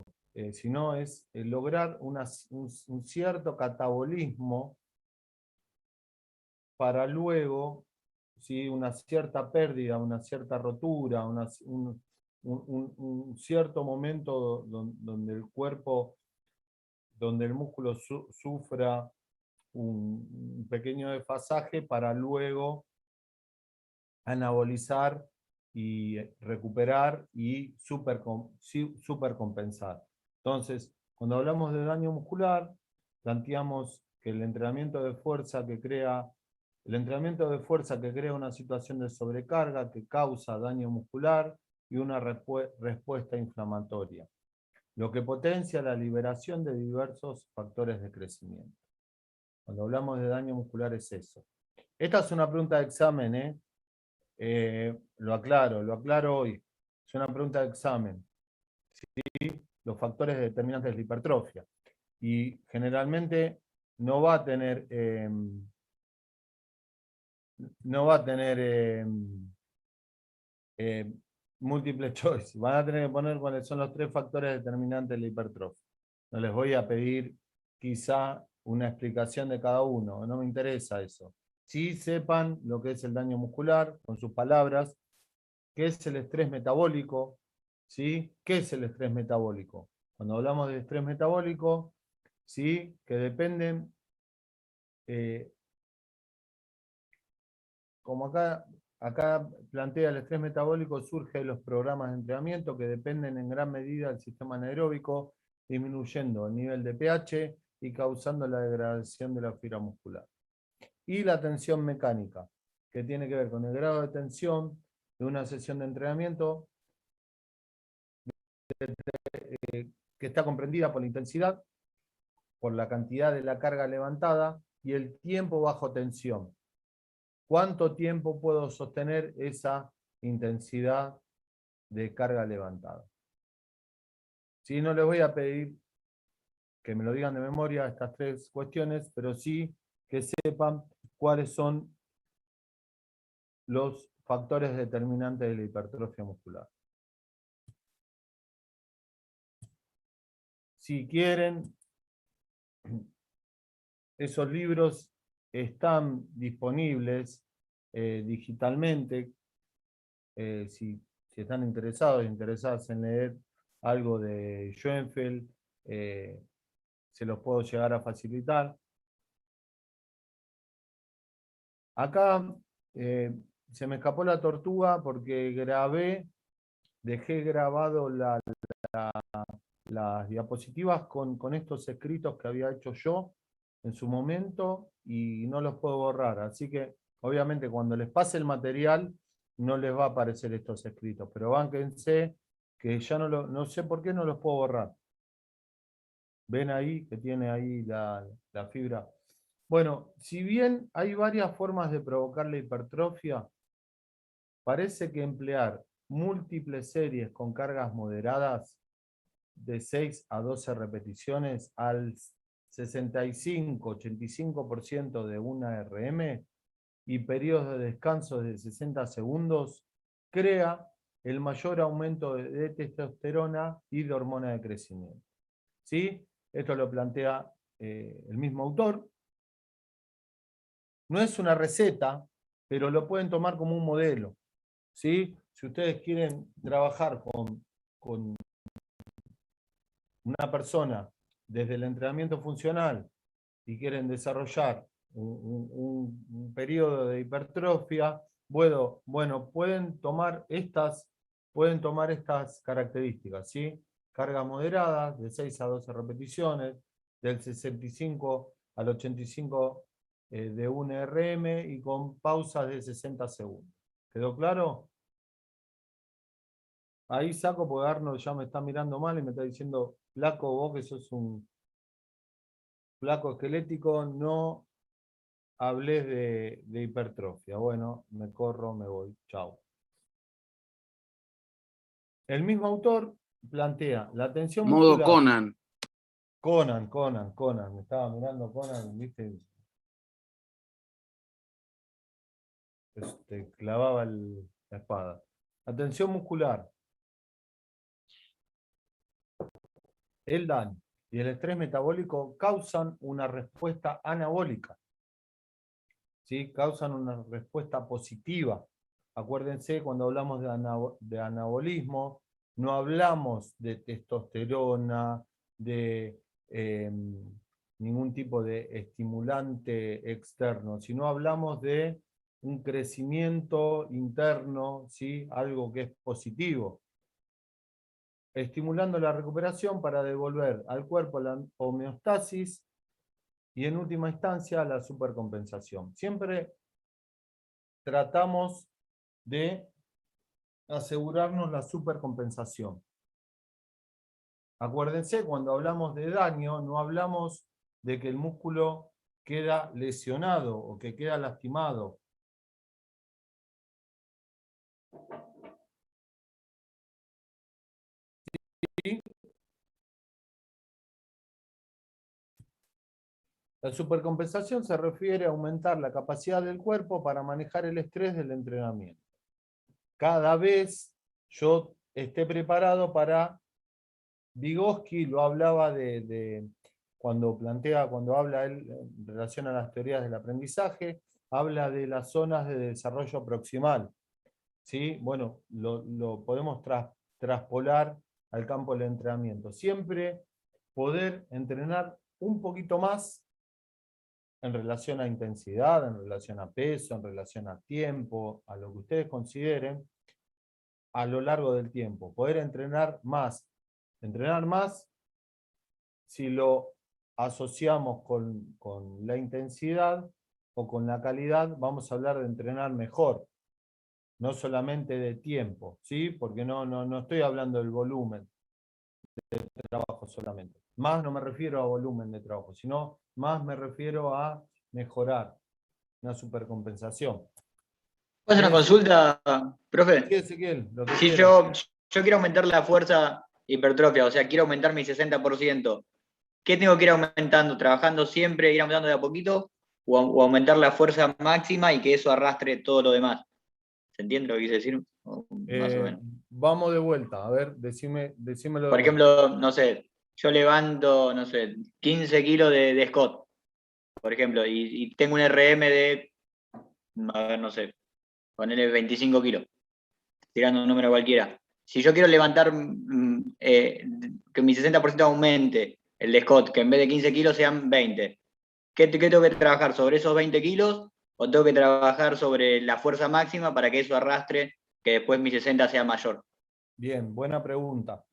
sino es lograr un cierto catabolismo para luego, ¿sí? Una cierta pérdida, una cierta rotura, un cierto momento donde el cuerpo, donde el músculo sufra un pequeño desfasaje, para luego anabolizar y recuperar y supercompensar. Entonces, cuando hablamos de daño muscular, planteamos que el entrenamiento de fuerza que crea una situación de sobrecarga que causa daño muscular y una respuesta inflamatoria, lo que potencia la liberación de diversos factores de crecimiento. Cuando hablamos de daño muscular es eso. Esta es una pregunta de examen, lo aclaro hoy. Es una pregunta de examen. ¿Sí? Los factores determinantes de la hipertrofia. Y generalmente no va a tener múltiple choice. Van a tener que poner cuáles son los tres factores determinantes de la hipertrofia. No les voy a pedir quizá una explicación de cada uno, no me interesa eso. Sí sepan lo que es el daño muscular, con sus palabras, qué es el estrés metabólico, ¿sí? ¿Qué es el estrés metabólico? Cuando hablamos de estrés metabólico, ¿sí? Que dependen, como acá plantea, el estrés metabólico surge de los programas de entrenamiento que dependen en gran medida del sistema anaeróbico, disminuyendo el nivel de pH y causando la degradación de la fibra muscular. Y la tensión mecánica, que tiene que ver con el grado de tensión de una sesión de entrenamiento que está comprendida por la intensidad, por la cantidad de la carga levantada y el tiempo bajo tensión. ¿Cuánto tiempo puedo sostener esa intensidad de carga levantada? Sí, no les voy a pedir que me lo digan de memoria estas tres cuestiones, pero sí que sepan cuáles son los factores determinantes de la hipertrofia muscular. Si quieren, esos libros están disponibles digitalmente. Si están interesadas en leer algo de Schoenfeld, se los puedo llegar a facilitar. Acá se me escapó la tortuga porque dejé grabado las diapositivas con estos escritos que había hecho yo en su momento y no los puedo borrar. Así que, obviamente, cuando les pase el material, no les va a aparecer estos escritos, pero bánquense que ya no sé por qué no los puedo borrar. ¿Ven ahí que tiene ahí la fibra? Bueno, si bien hay varias formas de provocar la hipertrofia, parece que emplear múltiples series con cargas moderadas de 6 a 12 repeticiones al 65-85% de una RM y periodos de descanso de 60 segundos, crea el mayor aumento de testosterona y de hormona de crecimiento. ¿Sí? Esto lo plantea el mismo autor. No es una receta, pero lo pueden tomar como un modelo. ¿Sí? Si ustedes quieren trabajar con una persona desde el entrenamiento funcional y quieren desarrollar un periodo de hipertrofia, pueden tomar estas características, ¿sí? Carga moderada, de 6 a 12 repeticiones, del 65 al 85 de un RM y con pausas de 60 segundos. ¿Quedó claro? Ahí saco porque Arnold ya me está mirando mal y me está diciendo, flaco, vos que sos un flaco esquelético, no hables de hipertrofia. Bueno, me corro, me voy. Chao. El mismo autor plantea la tensión Modo muscular. Conan. Conan. Me estaba mirando Conan, ¿viste? Clavaba la espada. La tensión muscular, el daño y el estrés metabólico causan una respuesta anabólica. ¿Sí? Causan una respuesta positiva. Acuérdense, cuando hablamos de anabolismo, no hablamos de testosterona, de ningún tipo de estimulante externo, sino hablamos de un crecimiento interno, ¿sí? Algo que es positivo, estimulando la recuperación para devolver al cuerpo la homeostasis y en última instancia la supercompensación. Siempre tratamos de asegurarnos la supercompensación. Acuérdense, cuando hablamos de daño, no hablamos de que el músculo queda lesionado o que queda lastimado. ¿Sí? La supercompensación se refiere a aumentar la capacidad del cuerpo para manejar el estrés del entrenamiento. Cada vez yo esté preparado para... Vygotsky lo hablaba cuando habla él en relación a las teorías del aprendizaje, habla de las zonas de desarrollo proximal. ¿Sí? Bueno, lo podemos traspolar al campo del entrenamiento. Siempre poder entrenar un poquito más en relación a intensidad, en relación a peso, en relación a tiempo, a lo que ustedes consideren, a lo largo del tiempo. Poder entrenar más. Entrenar más, si lo asociamos con la intensidad o con la calidad, vamos a hablar de entrenar mejor. No solamente de tiempo, ¿sí? Porque no estoy hablando del volumen. de trabajo solamente. Más no me refiero a volumen de trabajo, sino más me refiero a mejorar, una supercompensación. ¿Puedo hacer una consulta, Sí, profe? Ezequiel, lo que Si quieras. yo quiero aumentar la fuerza hipertrofia, o sea, quiero aumentar mi 60%, ¿qué tengo que ir aumentando? ¿Trabajando siempre, ir aumentando de a poquito? ¿O aumentar la fuerza máxima y que eso arrastre todo lo demás? ¿Se entiende lo que quise decir? Más o menos. Vamos de vuelta, a ver, decímelo de Por vuelta. ejemplo, no sé, yo levanto, no sé, 15 kilos de Scott, por ejemplo, y tengo un RM de, a ver, no sé, ponerle 25 kilos, tirando un número cualquiera. Si yo quiero levantar, que mi 60% aumente el de Scott, que en vez de 15 kilos sean 20, ¿qué tengo que trabajar? ¿Sobre esos 20 kilos? ¿O tengo que trabajar sobre la fuerza máxima para que eso arrastre, que después mi 60 sea mayor? Bien, buena pregunta.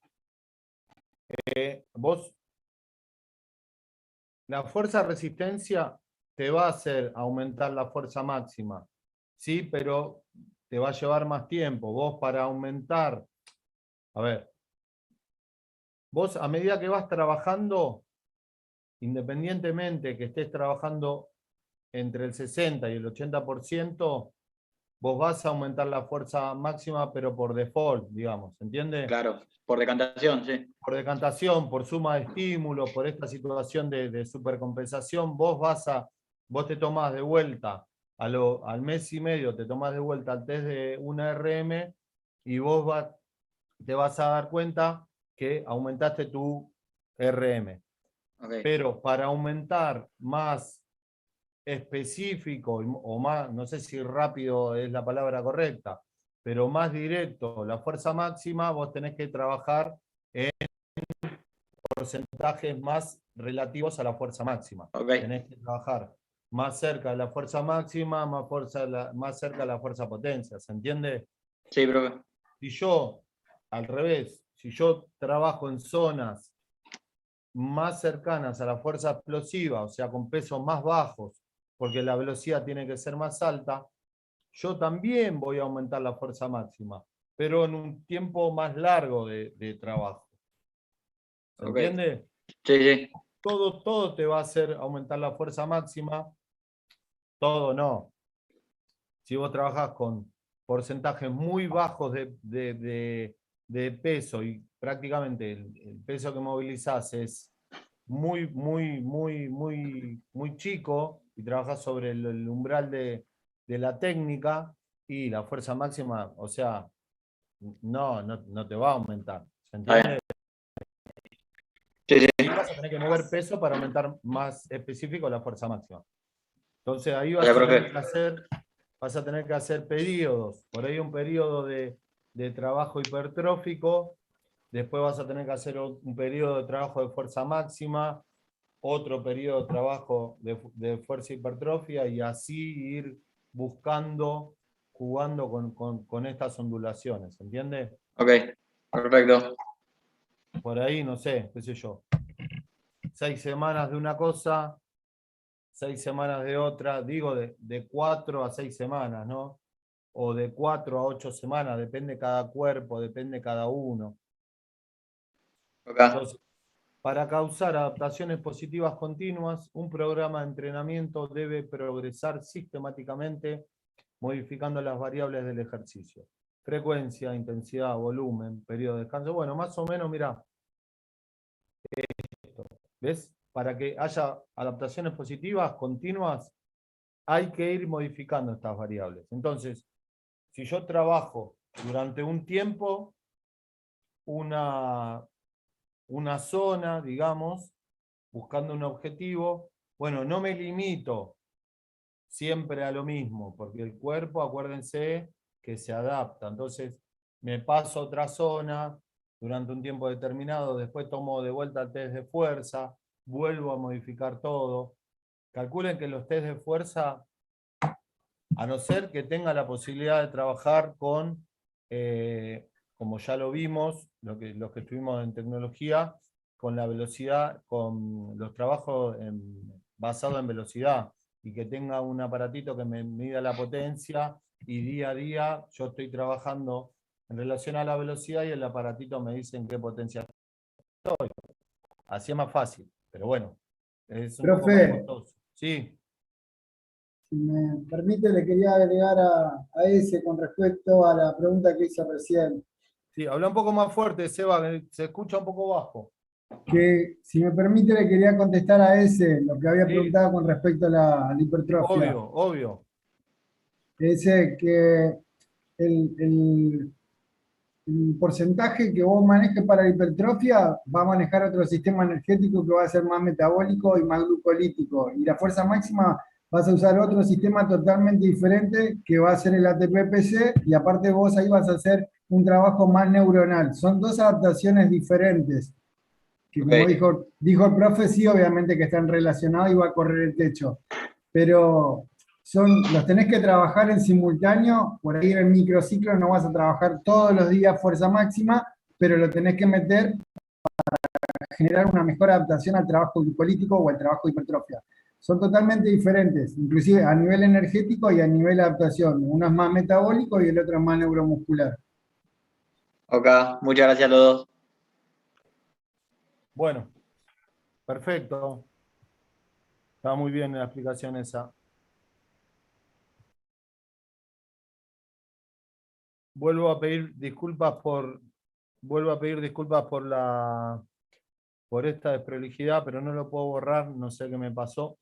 Vos, la fuerza resistencia te va a hacer aumentar la fuerza máxima, sí, pero te va a llevar más tiempo. Vos para aumentar, a ver, vos a medida que vas trabajando, independientemente que estés trabajando entre el 60 y el 80%, vos vas a aumentar la fuerza máxima, pero por default, digamos, ¿entiende? Claro, por decantación, sí. Por decantación, por suma de estímulos, por esta situación de supercompensación, vos te tomás de vuelta al mes y medio, te tomás de vuelta al test de una RM y te vas a dar cuenta que aumentaste tu RM. Okay. Pero para aumentar más específico o más, no sé si rápido es la palabra correcta, pero más directo, la fuerza máxima, vos tenés que trabajar en porcentajes más relativos a la fuerza máxima. Okay. Tenés que trabajar más cerca de la fuerza máxima, más cerca de la fuerza potencia, ¿se entiende? Sí, profe. Si yo, al revés, si yo trabajo en zonas más cercanas a la fuerza explosiva, o sea, con pesos más bajos, porque la velocidad tiene que ser más alta, yo también voy a aumentar la fuerza máxima, pero en un tiempo más largo de trabajo. ¿Se Okay. entiende? Sí, sí. Todo te va a hacer aumentar la fuerza máxima, todo no. Si vos trabajás con porcentajes muy bajos de peso y prácticamente el peso que movilizás es muy chico y trabajás sobre el umbral de la técnica y la fuerza máxima, o sea, no te va a aumentar. ¿Se entiende? Sí, sí. Sí vas a tener que mover peso para aumentar más específico la fuerza máxima. Entonces ahí O sea, profe. vas a tener que hacer periodos. Por ahí un periodo de trabajo hipertrófico, después vas a tener que hacer un periodo de trabajo de fuerza máxima, otro periodo de trabajo de fuerza hipertrofia y así ir buscando, jugando con estas ondulaciones. ¿Entiende? Ok, perfecto. Por ahí, no sé, qué sé yo. 6 semanas de una cosa, 6 semanas de otra, digo de 4 a 6 semanas, ¿no? O de 4 a 8 semanas, depende cada cuerpo, depende cada uno. Acá. Entonces, para causar adaptaciones positivas continuas, un programa de entrenamiento debe progresar sistemáticamente modificando las variables del ejercicio. Frecuencia, intensidad, volumen, periodo de descanso. Bueno, más o menos, mirá, ¿ves? Para que haya adaptaciones positivas continuas, hay que ir modificando estas variables. Entonces, si yo trabajo durante un tiempo una zona, digamos, buscando un objetivo, bueno, no me limito siempre a lo mismo, porque el cuerpo, acuérdense, que se adapta. Entonces, me paso a otra zona durante un tiempo determinado, después tomo de vuelta el test de fuerza, vuelvo a modificar todo. Calculen que los test de fuerza, a no ser que tenga la posibilidad de trabajar con, como ya lo vimos, los que estuvimos en tecnología, con la velocidad, con los trabajos basados en velocidad, y que tenga un aparatito que me mida la potencia, y día a día yo estoy trabajando en relación a la velocidad y el aparatito me dice en qué potencia Así es más fácil, pero bueno, es un poco Profe. más costoso. Sí, Si me permite, le quería agregar a ese con respecto a la pregunta que hice recién. sí, habla un poco más fuerte, Seba, que se escucha un poco bajo. Que si me permite, le quería contestar a ese lo que había Sí, preguntado con respecto a la hipertrofia. obvio, obvio. Ese que el porcentaje que vos manejes para la hipertrofia va a manejar otro sistema energético que va a ser más metabólico y más glucolítico. Y la fuerza máxima vas a usar otro sistema totalmente diferente que va a ser el ATP-PC y aparte vos ahí vas a hacer un trabajo más neuronal. Son dos adaptaciones diferentes, que como Ok. dijo el profe, sí, obviamente que están relacionados y va a correr el techo. Pero los tenés que trabajar en simultáneo, por ahí en el microciclo no vas a trabajar todos los días fuerza máxima, pero lo tenés que meter para generar una mejor adaptación al trabajo político o al trabajo de hipertrofia. Son totalmente diferentes, inclusive a nivel energético y a nivel de adaptación. Uno es más metabólico y el otro es más neuromuscular. Ok, muchas gracias a los dos. Bueno, perfecto. Está muy bien la explicación esa. Vuelvo a pedir disculpas por esta desprolijidad, pero no lo puedo borrar, no sé qué me pasó.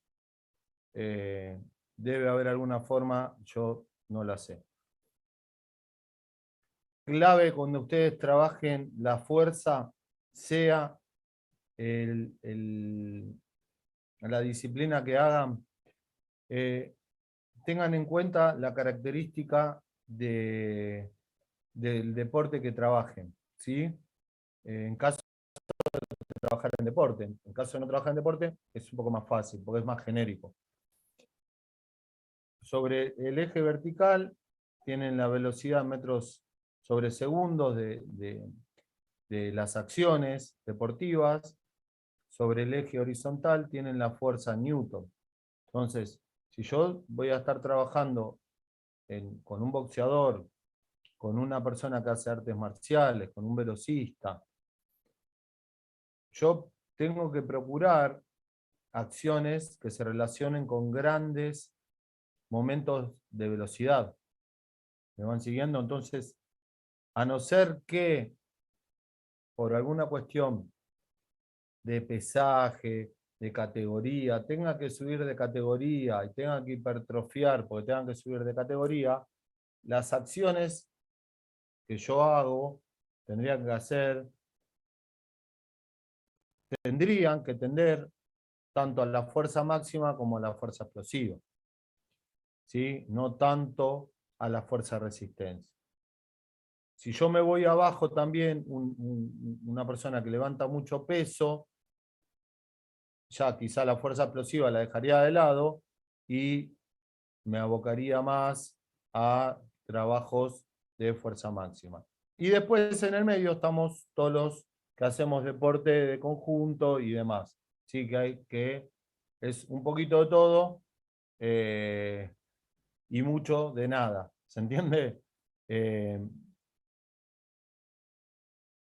Debe haber alguna forma, yo no la sé. Clave cuando ustedes trabajen la fuerza, sea la disciplina que hagan, tengan en cuenta la característica del deporte que trabajen, ¿sí? En caso de trabajar en deporte. En caso de no trabajar en deporte, es un poco más fácil, porque es más genérico. Sobre el eje vertical, tienen la velocidad en metros sobre segundos de las acciones deportivas. Sobre el eje horizontal, tienen la fuerza Newton. Entonces, si yo voy a estar trabajando con un boxeador, con una persona que hace artes marciales, con un velocista, yo tengo que procurar acciones que se relacionen con grandes momentos de velocidad. ¿Me van siguiendo? Entonces, a no ser que por alguna cuestión de pesaje, de categoría, tenga que subir de categoría y tenga que hipertrofiar porque tengan que subir de categoría, las acciones que yo hago tendrían que tender tanto a la fuerza máxima como a la fuerza explosiva, ¿sí? No tanto a la fuerza de resistencia. Si yo me voy abajo también, una persona que levanta mucho peso, ya quizá la fuerza explosiva la dejaría de lado y me abocaría más a trabajos de fuerza máxima. Y después en el medio estamos todos los que hacemos deporte de conjunto y demás. Sí, que es un poquito de todo y mucho de nada. ¿Se entiende?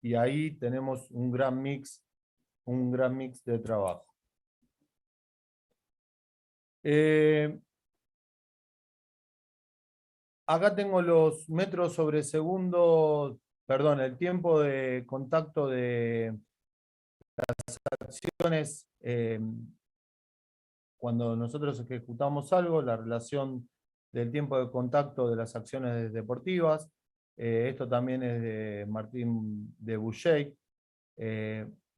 Y ahí tenemos un gran mix de trabajo. Acá tengo los metros sobre segundo, perdón, el tiempo de contacto de las acciones cuando nosotros ejecutamos algo, la relación del tiempo de contacto de las acciones deportivas. Esto también es de Martín de Boucher.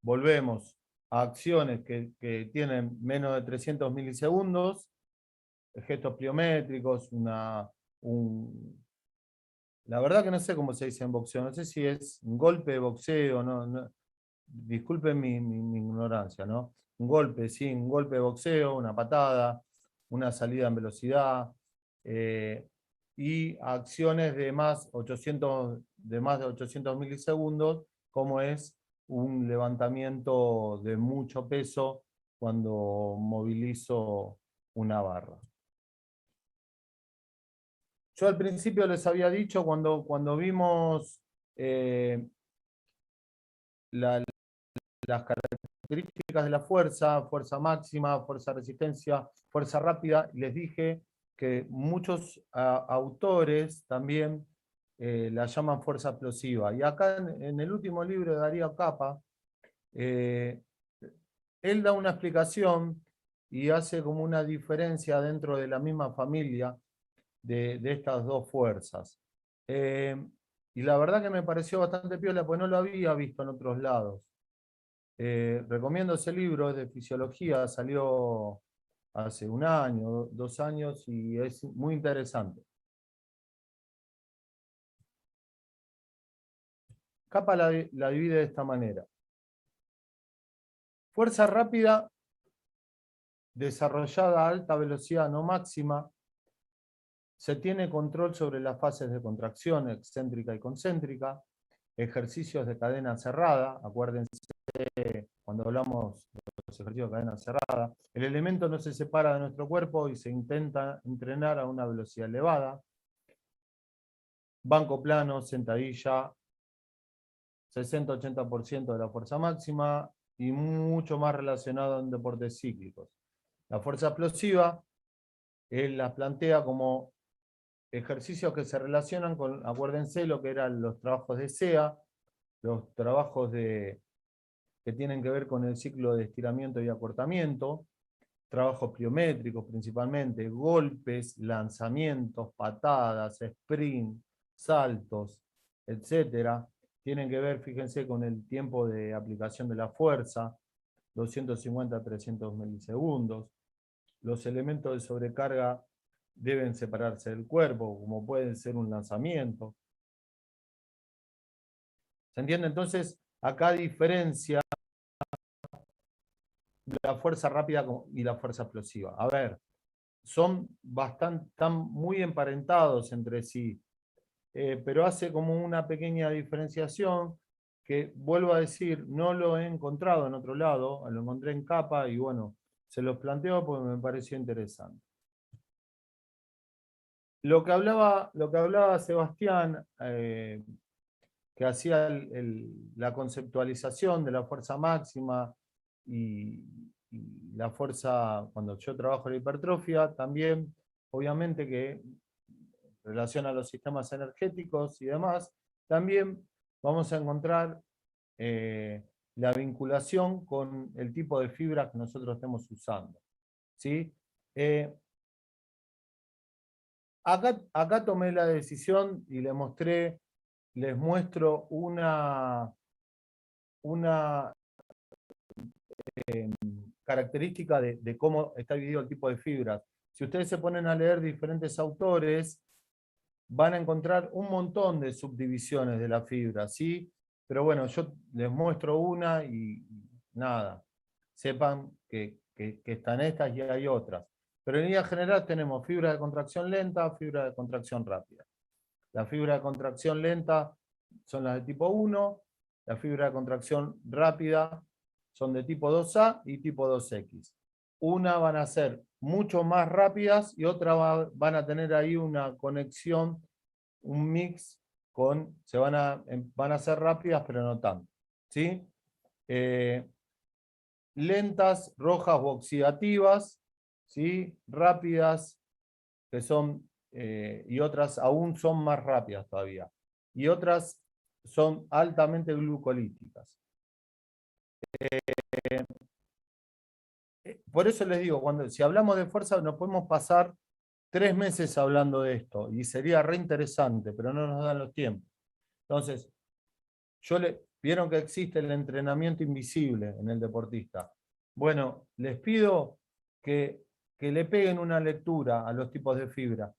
Volvemos a acciones que tienen menos de 300 milisegundos, gestos pliométricos, la verdad que no sé cómo se dice en boxeo, no sé si es un golpe de boxeo, disculpen mi ignorancia, ¿no? Un golpe, sí, un golpe de boxeo, una patada, una salida en velocidad, y acciones de más de 800 milisegundos, como es un levantamiento de mucho peso cuando movilizo una barra. Yo al principio les había dicho, cuando vimos las características características de la fuerza, fuerza máxima, fuerza resistencia, fuerza rápida. Les dije que muchos autores también la llaman fuerza explosiva. Y acá en el último libro de Darío Capa, él da una explicación y hace como una diferencia dentro de la misma familia de estas dos fuerzas. Y la verdad que me pareció bastante piola, porque no lo había visto en otros lados. Recomiendo ese libro, es de fisiología, salió hace 1 año, 2 años, y es muy interesante. Capa la divide de esta manera. Fuerza rápida, desarrollada a alta velocidad, no máxima, se tiene control sobre las fases de contracción excéntrica y concéntrica, ejercicios de cadena cerrada, acuérdense cuando hablamos de los ejercicios de cadena cerrada, el elemento no se separa de nuestro cuerpo y se intenta entrenar a una velocidad elevada, banco plano, sentadilla, 60-80% de la fuerza máxima y mucho más relacionado en deportes cíclicos. La fuerza explosiva, él las plantea como ejercicios que se relacionan con, acuérdense lo que eran los trabajos de SEA, los trabajos que tienen que ver con el ciclo de estiramiento y acortamiento, trabajos pliométricos principalmente, golpes, lanzamientos, patadas, sprint, saltos, etc. Tienen que ver, fíjense, con el tiempo de aplicación de la fuerza, 250 a 300 milisegundos. Los elementos de sobrecarga deben separarse del cuerpo, como puede ser un lanzamiento. ¿Se entiende? Entonces, acá diferencia la fuerza rápida y la fuerza explosiva. A ver, están muy emparentados entre sí, pero hace como una pequeña diferenciación que, vuelvo a decir, no lo he encontrado en otro lado, lo encontré en Capa y bueno, se los planteo porque me pareció interesante. Lo que hablaba Sebastián, que hacía la conceptualización de la fuerza máxima y la fuerza, cuando yo trabajo en la hipertrofia, también, obviamente que en relación a los sistemas energéticos y demás, también vamos a encontrar la vinculación con el tipo de fibra que nosotros estemos usando. ¿Sí? Acá tomé la decisión y les muestro una característica de cómo está dividido el tipo de fibras. Si ustedes se ponen a leer diferentes autores, van a encontrar un montón de subdivisiones de la fibra, ¿sí? Pero bueno, yo les muestro una y nada, sepan que están estas y hay otras. Pero en línea general tenemos fibra de contracción lenta, fibra de contracción rápida. La fibra de contracción lenta son las de tipo 1, la fibra de contracción rápida son de tipo 2A y tipo 2X. Una van a ser mucho más rápidas y otra van a tener ahí una conexión, un mix van a ser rápidas pero no tanto. ¿Sí? Lentas, rojas o oxidativas, ¿sí? Rápidas, que son, y otras aún son más rápidas todavía. Y otras son altamente glucolíticas. Por eso les digo, si hablamos de fuerza, nos podemos pasar 3 meses hablando de esto, y sería re interesante, pero no nos dan los tiempos. Entonces, vieron que existe el entrenamiento invisible en el deportista. Bueno, les pido que le peguen una lectura a los tipos de fibra,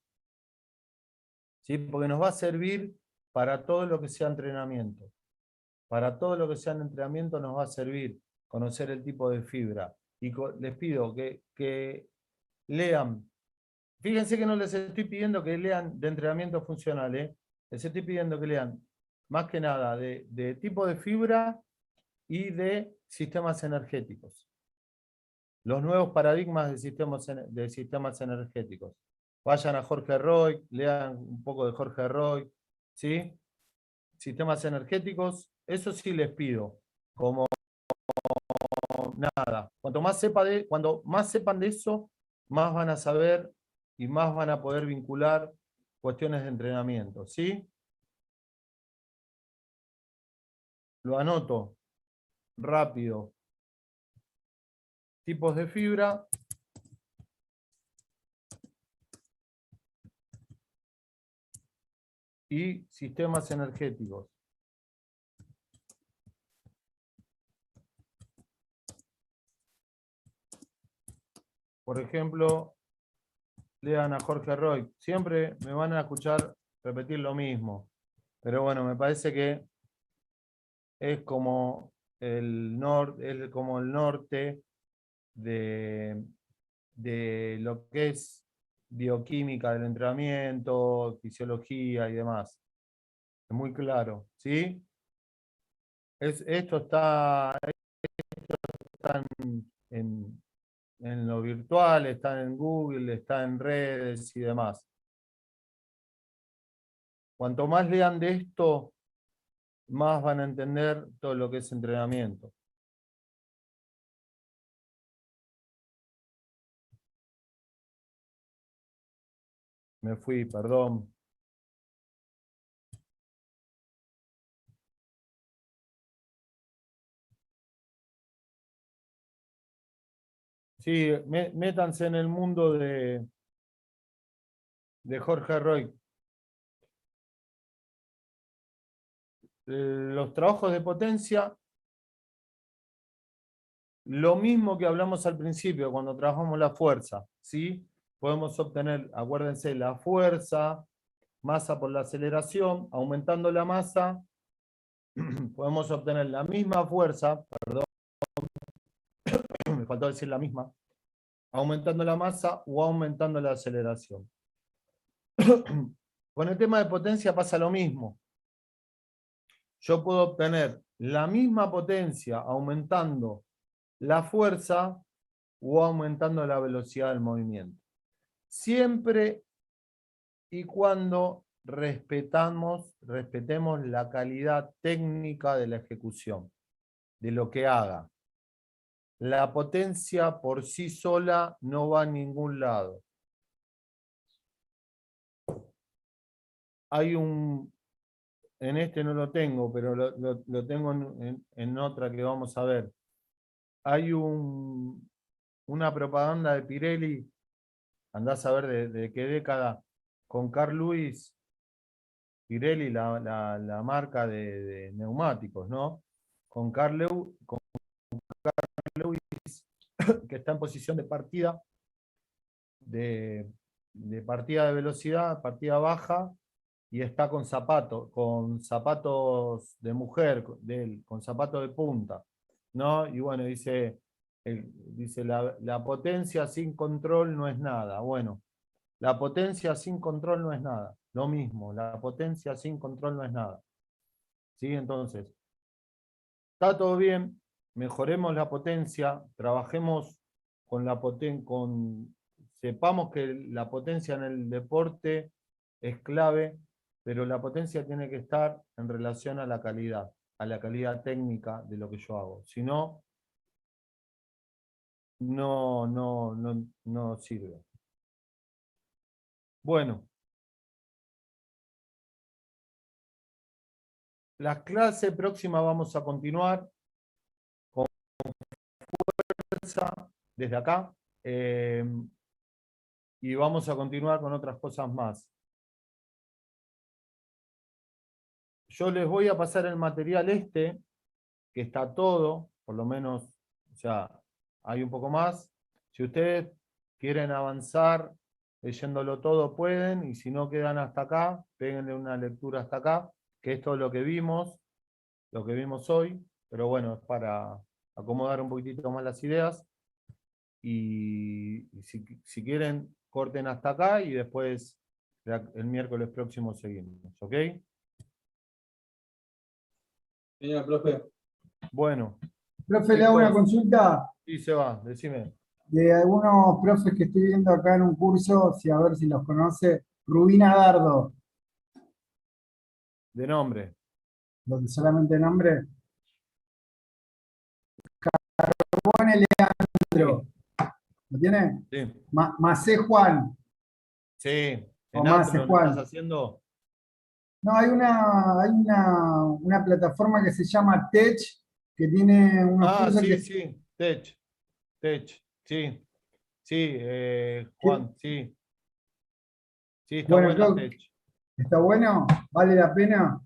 ¿sí? Porque nos va a servir para todo lo que sea entrenamiento. Para todo lo que sea entrenamiento nos va a servir conocer el tipo de fibra. Y les pido que lean. Fíjense que no les estoy pidiendo que lean de entrenamiento funcional, les estoy pidiendo que lean más que nada de tipo de fibra y de sistemas energéticos. Los nuevos paradigmas de sistemas energéticos. Vayan a Jorge Roy, lean un poco de Jorge Roy, ¿sí? Sistemas energéticos, eso sí les pido, como nada. Cuanto más sepan de eso, más van a saber y más van a poder vincular cuestiones de entrenamiento, ¿sí? Lo anoto rápido. Tipos de fibra. Y sistemas energéticos. Por ejemplo, lean a Jorge Roy. Siempre me van a escuchar repetir lo mismo. Pero bueno, me parece que es como el norte de lo que es bioquímica del entrenamiento, fisiología y demás. Es muy claro, ¿sí? Esto está en lo virtual, está en Google, está en redes y demás. Cuanto más lean de esto, más van a entender todo lo que es entrenamiento. Me fui, perdón. Sí, métanse en el mundo de Jorge Roy. Los trabajos de potencia, lo mismo que hablamos al principio cuando trabajamos la fuerza, ¿sí? Podemos obtener, acuérdense, la fuerza, masa por la aceleración, aumentando la masa, podemos obtener la misma fuerza, perdón, me faltó decir la misma, aumentando la masa o aumentando la aceleración. Con el tema de potencia pasa lo mismo. Yo puedo obtener la misma potencia aumentando la fuerza o aumentando la velocidad del movimiento. Siempre y cuando respetemos la calidad técnica de la ejecución, de lo que haga. La potencia por sí sola no va a ningún lado. Hay en este no lo tengo, pero lo tengo en otra que vamos a ver. Hay una propaganda de Pirelli, andás a ver de qué década, con Carl Lewis, Pirelli, la marca de neumáticos, ¿no? Con Carl Lewis, que está en posición de partida, de partida de velocidad, partida baja, y está con zapatos de mujer, con zapatos de punta, ¿no? Y bueno, dice la potencia sin control no es nada. Bueno, la potencia sin control no es nada. Lo mismo, la potencia sin control no es nada. ¿Sí? Entonces, está todo bien, mejoremos la potencia, trabajemos con la potencia, sepamos que la potencia en el deporte es clave, pero la potencia tiene que estar en relación a la calidad técnica de lo que yo hago. Si no, no sirve. Bueno. La clase próxima vamos a continuar con fuerza desde acá y vamos a continuar con otras cosas más. Yo les voy a pasar el material que está todo, por lo menos, o sea, hay un poco más. Si ustedes quieren avanzar leyéndolo todo pueden, y si no quedan hasta acá, péguenle una lectura hasta acá, que es todo lo que vimos hoy, pero bueno, es para acomodar un poquitito más las ideas, y si quieren, corten hasta acá y después el miércoles próximo seguimos, ¿ok? Señor profe. Bueno. Profe, le hago una chicos, consulta sí, se va, decime. de algunos profes que estoy viendo acá en un curso, a ver si los conoce. Rubina Dardo, De nombre. donde solamente nombre. pone Leandro. ¿Lo tiene? Sí, Macé Juan. sí. O En más, Outlook Juan. lo estás haciendo. No, hay una plataforma que se llama Tech, que tiene unos Ah, cursos sí, que, sí. Tech, sí. Sí, Juan, sí. Sí, está bueno, buena Tech. está bueno, vale la pena.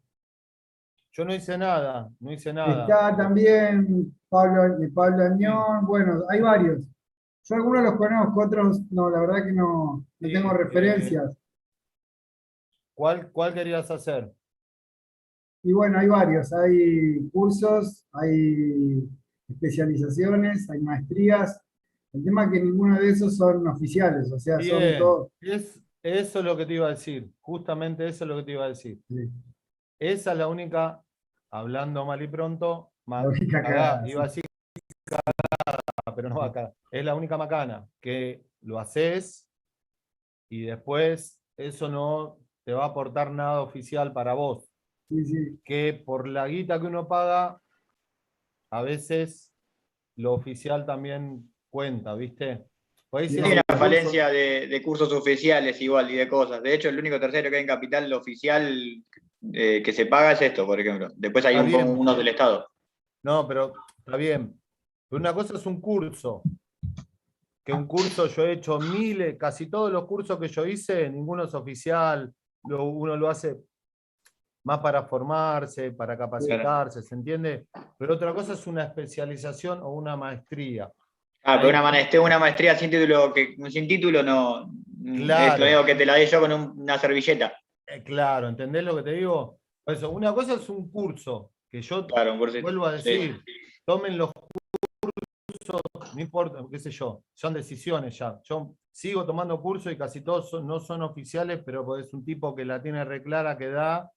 Yo no hice nada, no hice nada. Está también Pablo Sí, Añón, bueno, hay varios. Yo algunos los conozco, otros no, la verdad que no sí, tengo referencias. ¿cuál querías hacer? Y bueno, hay varios, hay cursos, hay especializaciones, hay maestrías. El tema es que ninguno de esos son oficiales, o sea, son Bien, todos. eso es lo que te iba a decir. Justamente eso es lo que te iba a decir. Sí, Esa es la única, hablando mal y pronto, la única cagada, iba a sí. decir, pero no acá. Es la única macana, que lo haces y después eso no te va a aportar nada oficial para vos. Sí, sí. Que por la guita que uno paga, a veces lo oficial también cuenta, ¿viste? Por ahí si Sí, es Hay un una sí. curso, falencia de cursos oficiales igual y de cosas. De hecho, el único tercero que hay en Capital oficial que se paga es esto, por ejemplo. Después hay está bien, unos del Estado. no, pero está bien. Pero una cosa es un curso, que un curso yo he hecho miles, casi todos los cursos que yo hice, ninguno es oficial, uno lo hace más para formarse, para Claro. capacitarse, ¿se entiende? Pero otra cosa es una especialización o una maestría. Ah, pero Ahí, una maestría sin título, sin título no es lo claro, único que te la dé yo con una servilleta. claro, ¿entendés lo que te digo? Por eso, una cosa es un curso, que yo Claro, un cursito. vuelvo a Sí. decir, tomen los cursos, no importa, qué sé yo, son decisiones ya. Yo sigo tomando cursos y casi todos no son oficiales, pero es un tipo que la tiene re clara, que da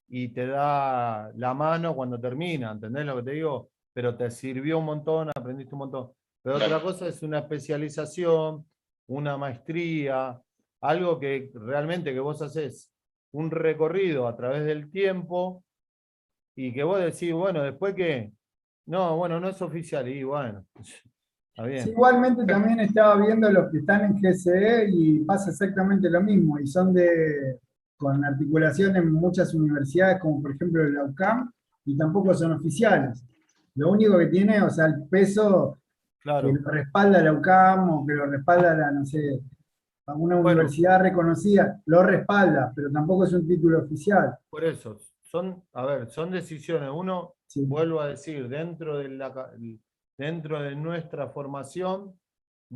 y te da la mano cuando termina, ¿entendés lo que te digo? Pero te sirvió un montón, aprendiste un montón. Pero Claro. otra cosa es una especialización, una maestría, algo que realmente que vos haces un recorrido a través del tiempo y que vos decís, bueno, después que, no, bueno, no es oficial, y bueno, está Sí, bien. igualmente también estaba viendo los que están en GCE y pasa exactamente lo mismo, y son con articulación en muchas universidades, como por ejemplo la UCAM, y tampoco son oficiales. Lo único que tiene, o sea, el peso que Claro. lo respalda la UCAM o que lo respalda no sé, alguna Bueno, universidad reconocida, lo respalda, pero tampoco es un título oficial. por eso, a ver, son decisiones. Uno, Sí, vuelvo a decir, dentro de nuestra formación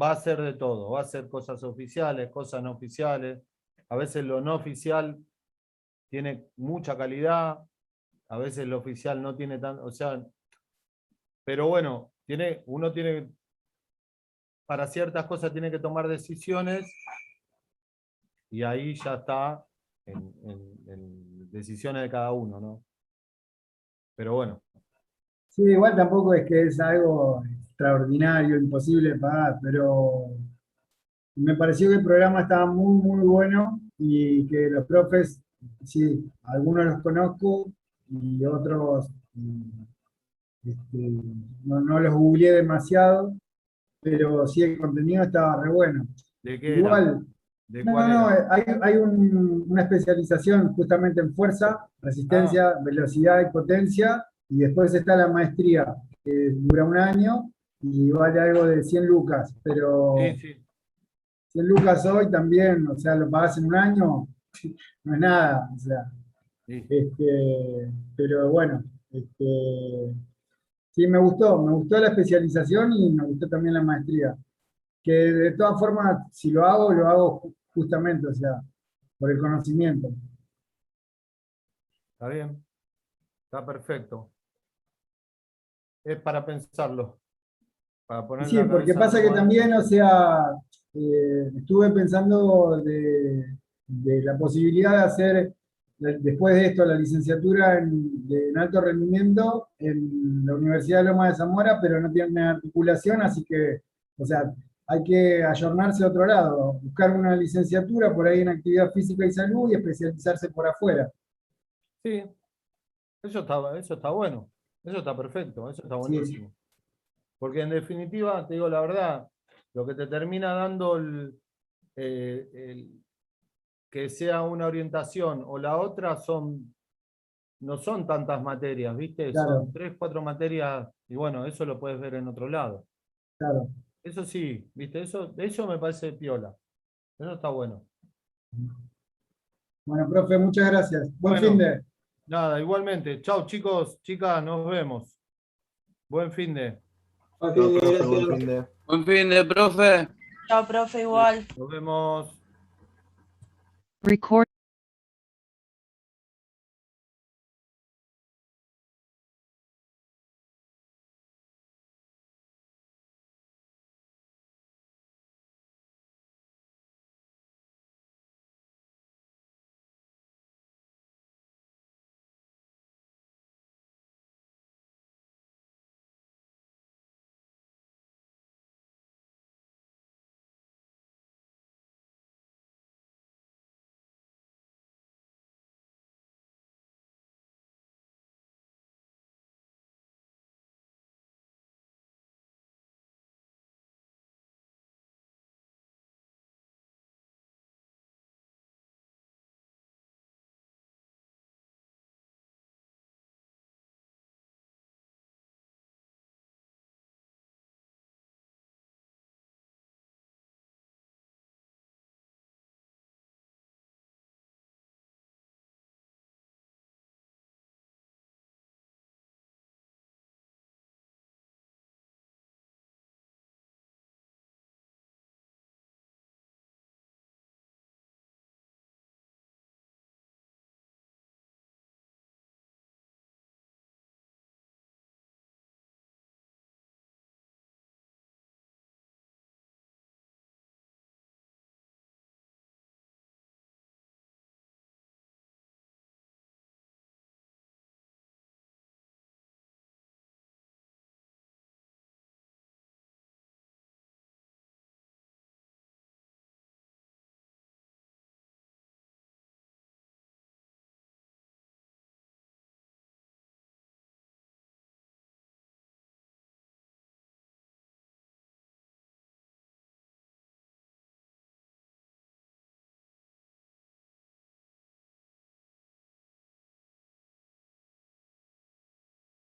va a ser de todo, va a ser cosas oficiales, cosas no oficiales. A veces lo no oficial tiene mucha calidad, a veces lo oficial no tiene tan, o sea, pero bueno, uno tiene, para ciertas cosas tiene que tomar decisiones y ahí ya está en decisiones de cada uno, ¿no? Pero bueno. sí, igual tampoco es que es algo extraordinario, imposible de pagar, pero me pareció que el programa estaba muy, muy bueno y que los profes, sí, algunos los conozco y otros este, no los googleé demasiado, pero sí el contenido estaba re bueno. ¿De qué era? Igual, ¿De no, no, cuál no, era? hay una especialización justamente en fuerza, Ah, resistencia, velocidad y potencia, y después está la maestría, que dura un año y vale algo de 100 lucas, sí, pero sí. 100 lucas hoy también, o sea, lo pagás en un año, no es nada, o sea, Sí, pero bueno, sí me gustó la especialización y me gustó también la maestría, que de todas formas, si lo hago justamente, o sea, por el conocimiento. está bien. Está perfecto. Es para pensarlo, para Y poner sí, la porque cabeza en pasa que algo antes. también, o sea, estuve pensando de la posibilidad de hacer, después de esto, la licenciatura en alto rendimiento en la Universidad de Loma de Zamora, pero no tiene articulación, así que, o sea, hay que ayornarse a otro lado, buscar una licenciatura por ahí en actividad física y salud y especializarse por afuera. Sí, eso está bueno. Eso está perfecto, eso está Sí. buenísimo. Porque en definitiva, te digo la verdad, lo que te termina dando que sea una orientación o la otra no son tantas materias, ¿viste? Claro. Son 3, 4 materias, y bueno, eso lo puedes ver en otro lado. Claro. Eso sí, ¿viste? Eso me parece piola. Eso está bueno. Bueno, profe, muchas gracias. Buen Bueno. fin de. Nada, igualmente. Chau, chicos, chicas, nos vemos. Buen fin de. Buen Chao, fin de, profe, buen gracias. fin de. Buen fin de, profe. Chao, profe, igual. Nos vemos. Record.